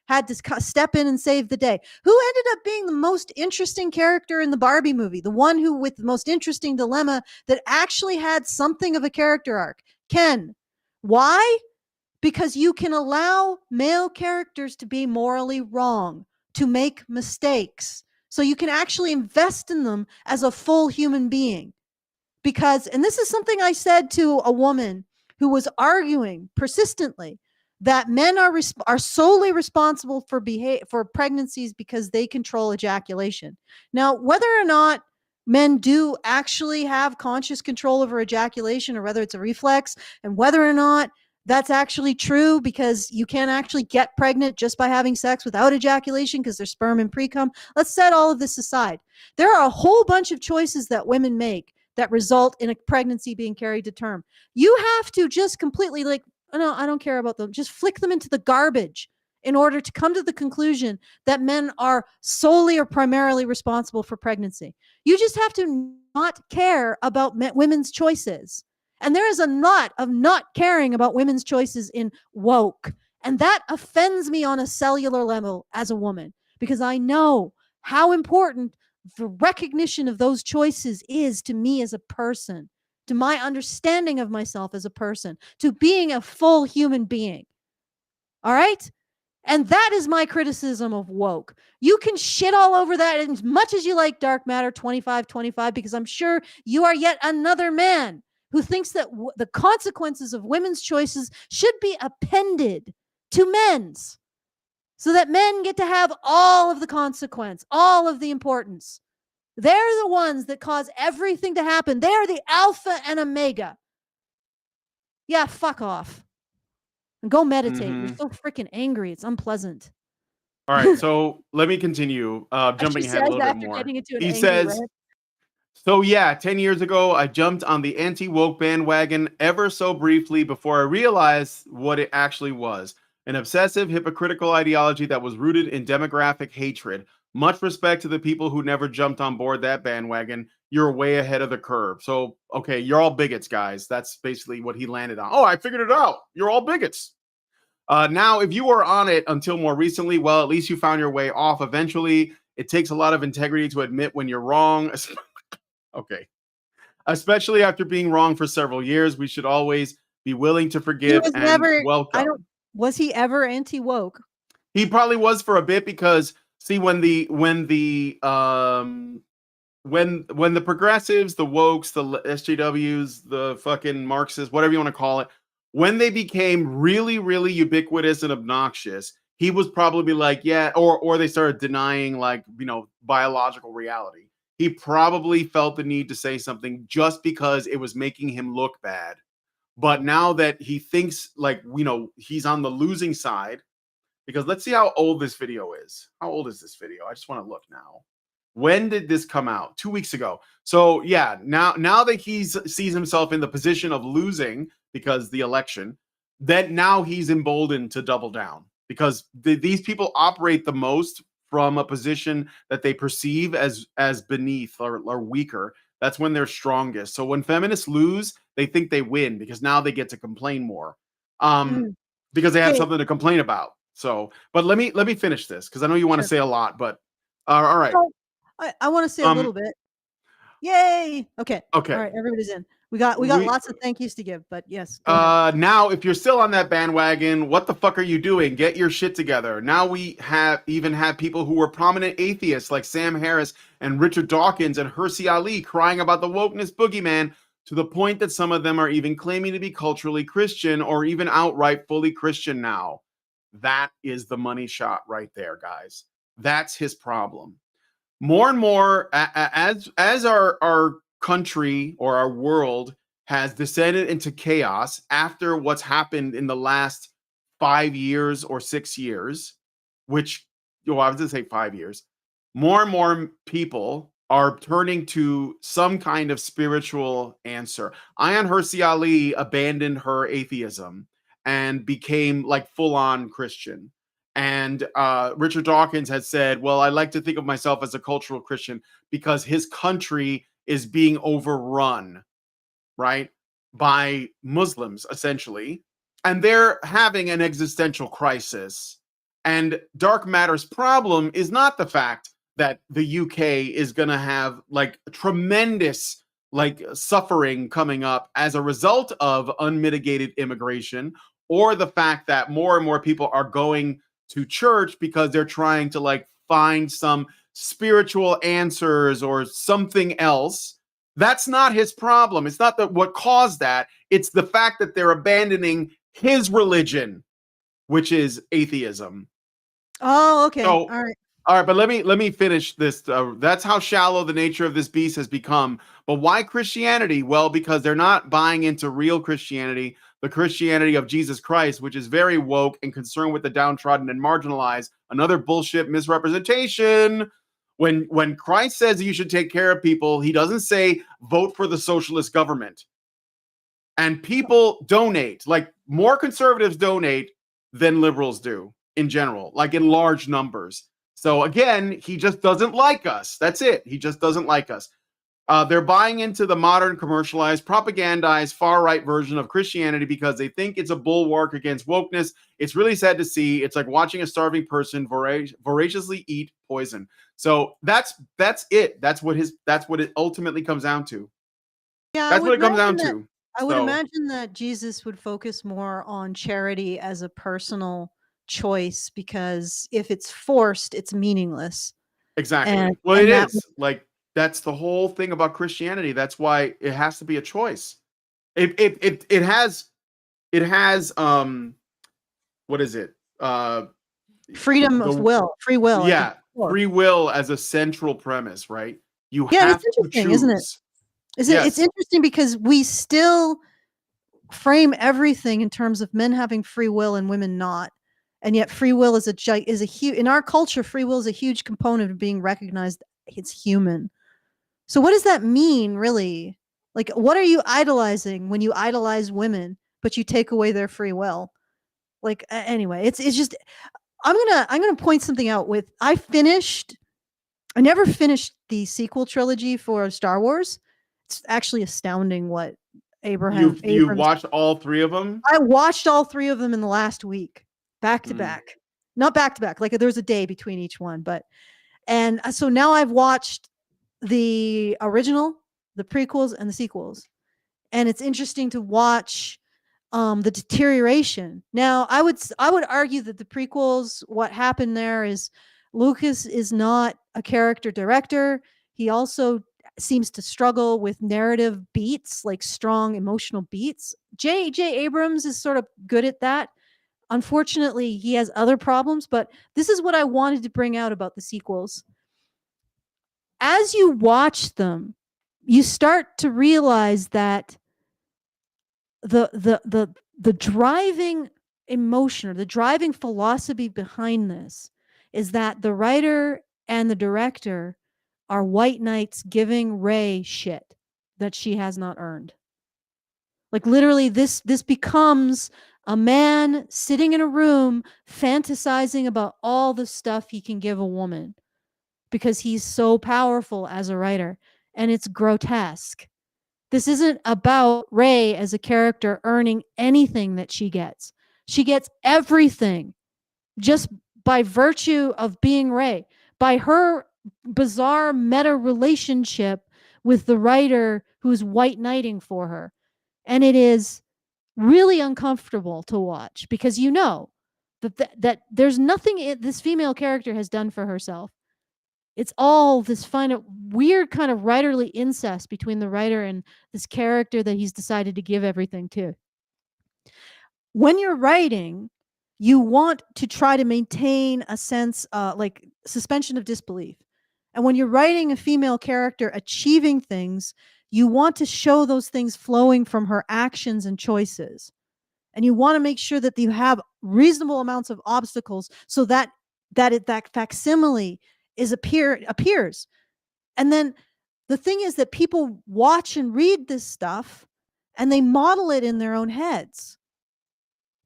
had to step in and save the day. Who ended up being the most interesting character in the Barbie movie? The one who with the most interesting dilemma that actually had something of a character arc? Ken. Why? Because you can allow male characters to be morally wrong, to make mistakes. So you can actually invest in them as a full human being. And this is something I said to a woman who was arguing persistently that men are solely responsible for pregnancies because they control ejaculation. Now, whether or not men do actually have conscious control over ejaculation, or whether it's a reflex, and whether or not that's actually true because you can't actually get pregnant just by having sex without ejaculation because there's sperm and pre-cum. Let's set all of this aside. There are a whole bunch of choices that women make that result in a pregnancy being carried to term. You have to just completely like, oh, no, I don't care about them. Just flick them into the garbage in order to come to the conclusion that men are solely or primarily responsible for pregnancy. You just have to not care about women's choices. And there is a lot of not caring about women's choices in woke. And that offends me on a cellular level as a woman, because I know how important the recognition of those choices is to me as a person, to my understanding of myself as a person, to being a full human being. All right? And that is my criticism of woke. You can shit all over that as much as you like dark matter 2525, because I'm sure you are yet another man who thinks that the consequences of women's choices should be appended to men's, so that men get to have all of the consequence, all of the importance. They're the ones that cause everything to happen. They are the alpha and omega. Yeah, fuck off. And go meditate. You're so freaking angry. It's unpleasant. All right, so let me continue. Jumping ahead a little bit more. He says, so yeah, 10 years ago, I jumped on the anti-woke bandwagon ever so briefly before I realized what it actually was. An obsessive, hypocritical ideology that was rooted in demographic hatred. Much respect to the people who never jumped on board that bandwagon. You're way ahead of the curve. So, okay, you're all bigots, guys. That's basically what he landed on. Oh, I figured it out. You're all bigots. Now, if you were on it until more recently, well, at least you found your way off eventually. It takes a lot of integrity to admit when you're wrong. Okay. Especially after being wrong for several years, we should always be willing to forgive and welcome. Was he ever anti-woke? He probably was for a bit, because see, when the progressives, the wokes, the SJWs, the fucking Marxists, whatever you want to call it, when they became really, really ubiquitous and obnoxious, he was probably like, yeah, or they started denying, like, biological reality. He probably felt the need to say something just because it was making him look bad. But now that he thinks like, he's on the losing side, because let's see how old this video is. How old is this video? I just want to look now. When did this come out? 2 weeks ago. So yeah, now that he sees himself in the position of losing because the election, then now he's emboldened to double down, because these people operate the most from a position that they perceive as beneath or weaker. That's when they're strongest. So when feminists lose, they think they win because now they get to complain more, because they have something to complain about. So, but let me finish this, because I know you want to say a lot, but all right. I want to say a little bit. Yay! Okay. All right, everybody's in. We got lots of thank yous to give, but yes. Now, if you're still on that bandwagon, what the fuck are you doing? Get your shit together. Now we even have people who were prominent atheists like Sam Harris and Richard Dawkins and Hersey Ali crying about the wokeness boogeyman, to the point that some of them are even claiming to be culturally Christian or even outright fully Christian now. That is the money shot right there, guys. That's his problem. More and more, as our country or our world has descended into chaos after what's happened in the last 5 years or 6 years, which, I was going to say 5 years, more and more people are turning to some kind of spiritual answer. Ayaan Hirsi Ali abandoned her atheism and became like full-on Christian. And Richard Dawkins has said, well, I like to think of myself as a cultural Christian because his country is being overrun, right, by Muslims, essentially. And they're having an existential crisis. And dark matter's problem is not the fact that the UK is going to have like tremendous suffering coming up as a result of unmitigated immigration, or the fact that more and more people are going to church because they're trying to find some spiritual answers or something else. That's not his problem. It's not what caused that. It's the fact that they're abandoning his religion. which is atheism. Oh, okay. So, All right. all right, but let me finish this. That's how shallow the nature of this beast has become. But why Christianity? Well, because they're not buying into real Christianity, the Christianity of Jesus Christ, which is very woke and concerned with the downtrodden and marginalized. Another bullshit misrepresentation. When Christ says you should take care of people, he doesn't say vote for the socialist government. And people donate, like more conservatives donate than liberals do in general, like in large numbers. So again, he just doesn't like us. That's it. He just doesn't like us. They're buying into the modern, commercialized, propagandized, far-right version of Christianity because they think it's a bulwark against wokeness. It's really sad to see. It's like watching a starving person voraciously eat poison. So that's it. That's what it ultimately comes down to. Yeah, That's what it comes down to. I would So- imagine that Jesus would focus more on charity as a personal choice, because if it's forced, it's meaningless. Exactly. And- Well, and it that is. Like, that's the whole thing about Christianity. That's why it has to be a choice. It has what is it? Freedom of will, free will. at Yeah, its core. free will as a central premise, right? You Yeah, and have it's to interesting, isn't it? choose. It's Yes. interesting because we still frame everything in terms of men having free will and women not. And yet free will is a huge, in our culture, free will is a huge component of being recognized it's human. So what does that mean, really? Like, what are you idolizing when you idolize women, but you take away their free will? Like, anyway, it's just, I'm gonna point something out. I never finished the sequel trilogy for Star Wars. It's actually astounding what You Abrams. watched all three of them? I watched all three of them in the last week, back to Mm. back. Not back to back, like there was a day between each one, and so now I've watched the original, the prequels, and the sequels. And it's interesting to watch the deterioration. Now, I would argue that the prequels, what happened there is Lucas is not a character director. He also seems to struggle with narrative beats, like strong emotional beats. J.J. Abrams is sort of good at that. Unfortunately, he has other problems, but this is what I wanted to bring out about the sequels. As you watch them, you start to realize that the driving emotion or the driving philosophy behind this is that the writer and the director are white knights giving Rey shit that she has not earned. Like literally this becomes a man sitting in a room fantasizing about all the stuff he can give a woman because he's so powerful as a writer, and it's grotesque. This isn't about Rey as a character earning anything that she gets. She gets everything just by virtue of being Rey, by her bizarre meta relationship with the writer who's white knighting for her. And it is really uncomfortable to watch because you know that there's nothing this female character has done for herself. It's all this weird kind of writerly incest between the writer and this character that he's decided to give everything to. When you're writing, you want to try to maintain a sense like suspension of disbelief. And when you're writing a female character achieving things, you want to show those things flowing from her actions and choices. And you want to make sure that you have reasonable amounts of obstacles so that facsimile appears. And then the thing is that people watch and read this stuff and they model it in their own heads.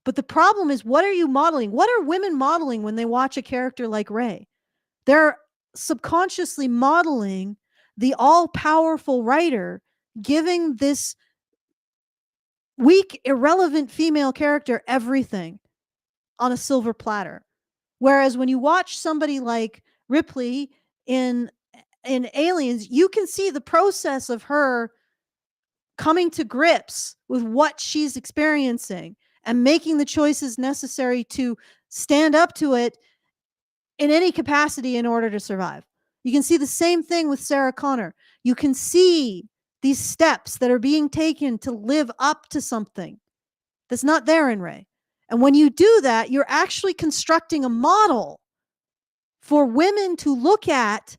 But the problem is, what are you modeling? What are women modeling when they watch a character like Rey? They're subconsciously modeling the all-powerful writer giving this weak, irrelevant female character everything on a silver platter. Whereas when you watch somebody like Ripley in Aliens, you can see the process of her coming to grips with what she's experiencing and making the choices necessary to stand up to it in any capacity in order to survive. You can see the same thing with Sarah Connor. You can see these steps that are being taken to live up to something that's not there in Rey. And when you do that, you're actually constructing a model for women to look at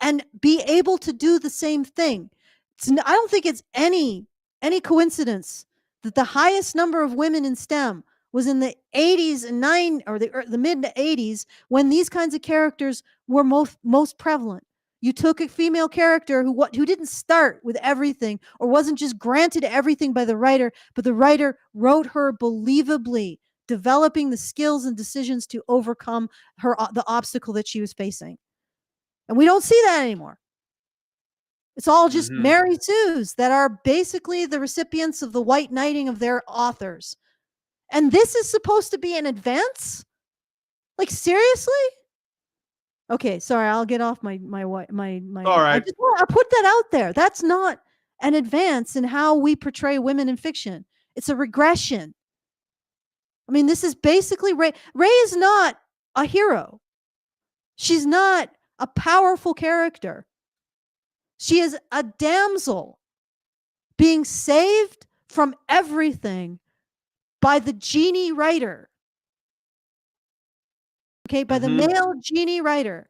and be able to do the same thing. I don't think it's any coincidence that the highest number of women in STEM was in the 80s and the mid to 80s, when these kinds of characters were most prevalent. You took a female character who didn't start with everything, or wasn't just granted everything by the writer, but the writer wrote her believably, developing the skills and decisions to overcome the obstacle that she was facing. And we don't see that anymore. It's all just Mary Sues that are basically the recipients of the white knighting of their authors. And this is supposed to be an advance? Like, seriously? Okay, sorry, I'll get off my All right. I just want to put that out there. That's not an advance in how we portray women in fiction. It's a regression. I mean, this is basically Ray. Ray is not a hero. She's not a powerful character. She is a damsel being saved from everything by the genie writer. Okay, by the male genie writer.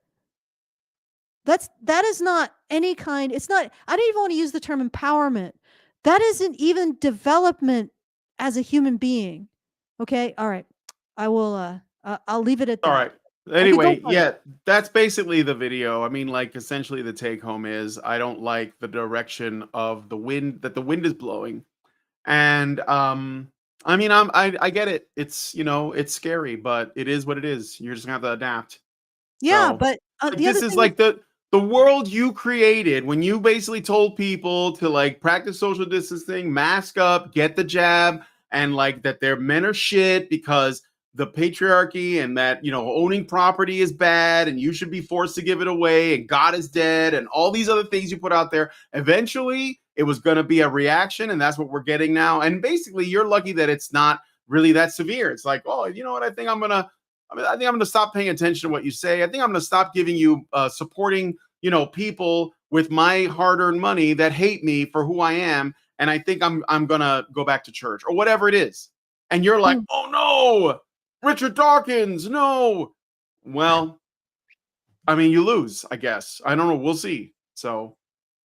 That is not any kind. It's not. I don't even want to use the term empowerment. That isn't even development as a human being. Okay, all right. I will. I'll leave it at that. All right. Anyway, yeah, that's basically the video. I mean, like, essentially the take home is I don't like the direction of the wind, that the wind is blowing. And I mean, I get it. It's, you know, it's scary, but it is what it is. You're just gonna have to adapt. Yeah, So, but like, the this other is thing like the world you created when you basically told people to, like, practice social distancing, mask up, get the jab, and, like, that their men are shit because the patriarchy, and that, you know, owning property is bad and you should be forced to give it away, and God is dead, and all these other things you put out there. Eventually it was going to be a reaction, and that's what we're getting now. And basically you're lucky that it's not really that severe. It's like, oh, you know what, I think I'm gonna stop paying attention to what you say. I think I'm gonna stop giving you supporting, you know, people with my hard-earned money that hate me for who I am, and I think I'm gonna go back to church or whatever it is. And you're like, oh no, Richard Dawkins, no. Well, I mean, you lose, I guess. I don't know. We'll see. So,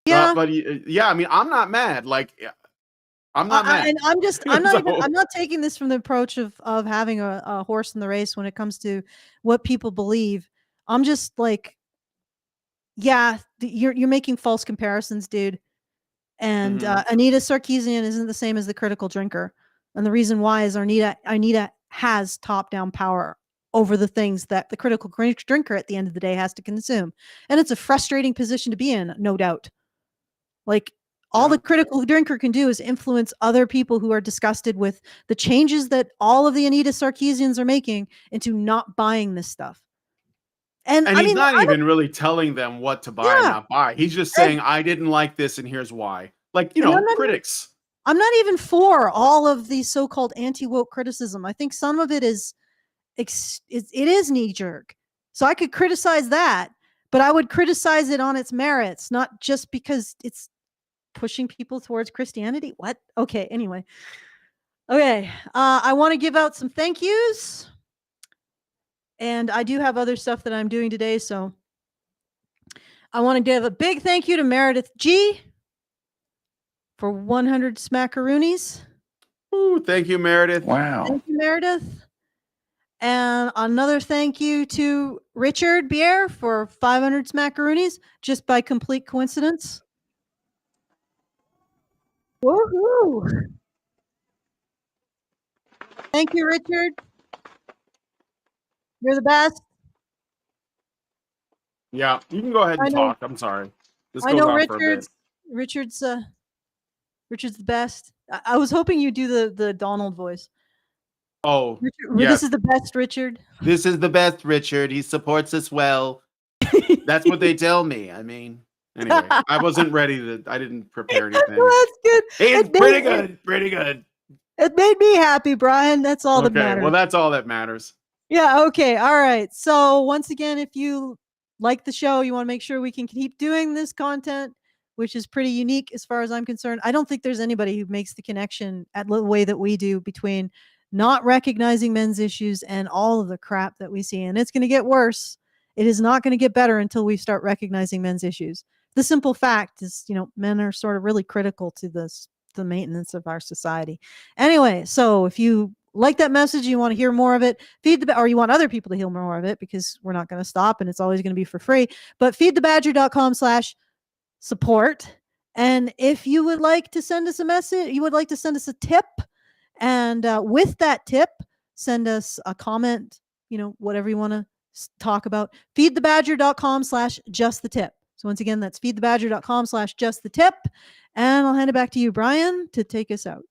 Yeah. but yeah, I mean, I'm not mad. Like, I'm not mad. And I'm not So- even, I'm not taking this from the approach of having a horse in the race when it comes to what people believe. I'm just like, yeah, you're making false comparisons, dude. And Anita Sarkeesian isn't the same as the critical drinker. And the reason why is Anita has top-down power over the things that the critical drinker at the end of the day has to consume. And it's a frustrating position to be in, no doubt. Like, all the critical drinker can do is influence other people who are disgusted with the changes that all of the Anita Sarkeesians are making into not buying this stuff. And I he's mean, not even really telling them what to buy or not buy. He's just saying, I didn't like this and here's why. Like, you know, critics. I'm not even for all of the so-called anti-woke criticism. I think some of it is knee-jerk. So I could criticize that, but I would criticize it on its merits, not just because it's pushing people towards Christianity. What? Okay, anyway. Okay, I want to give out some thank yous. And I do have other stuff that I'm doing today, so I want to give a big thank you to Meredith G for 100 smackaroonies. Ooh, thank you, Meredith. Wow. Thank you, Meredith. And another thank you to Richard Bier for 500 smackaroonies, just by complete coincidence. Woohoo! Thank you, Richard. You're the best. Yeah, you can go ahead and talk. I'm sorry. This I goes know on for a bit. Richard's the best. I was hoping you'd do the Donald voice. Oh, Richard, yes. This is the best, Richard. This is the best, Richard. He supports us well. That's what they tell me. I mean, anyway, I wasn't ready I didn't prepare anything. Well, that's good. It's pretty good. Pretty good. It made me happy, Brian. That's all that matters. Well, that's all that matters. Yeah, okay. All right. So once again, if you like the show, you want to make sure we can keep doing this content, which is pretty unique as far as I'm concerned. I don't think there's anybody who makes the connection at the way that we do between not recognizing men's issues, and all of the crap that we see. And it's going to get worse. It is not going to get better until we start recognizing men's issues. The simple fact is, men are sort of really critical to the maintenance of our society. Anyway, so if you like that message, you want to hear more of it, or you want other people to hear more of it, because we're not going to stop and it's always going to be for free, but feedthebadger.com/support. And if you would like to send us a message, you would like to send us a tip, and with that tip, send us a comment, whatever you want to talk about, feedthebadger.com/justthetip. So once again, that's feedthebadger.com/justthetip. And I'll hand it back to you, Brian, to take us out.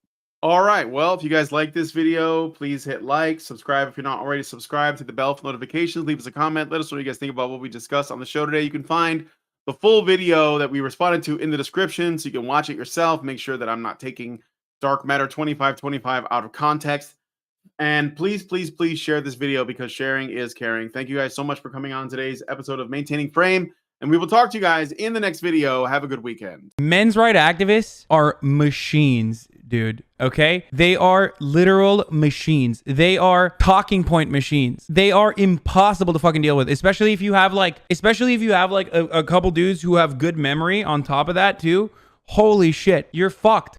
All right. Well, if you guys like this video, please hit like, subscribe if you're not already subscribed, hit the bell for notifications, leave us a comment, let us know what you guys think about what we discussed on the show today. You can find the full video that we responded to in the description, so you can watch it yourself. Make sure that I'm not taking Dark Matter 2525 out of context. And please, please, please share this video, because sharing is caring. Thank you guys so much for coming on today's episode of Maintaining Frame. And we will talk to you guys in the next video. Have a good weekend. Men's rights activists are machines, dude. Okay? They are literal machines. They are talking point machines. They are impossible to fucking deal with, especially if you have like a couple dudes who have good memory on top of that too. Holy shit, you're fucked.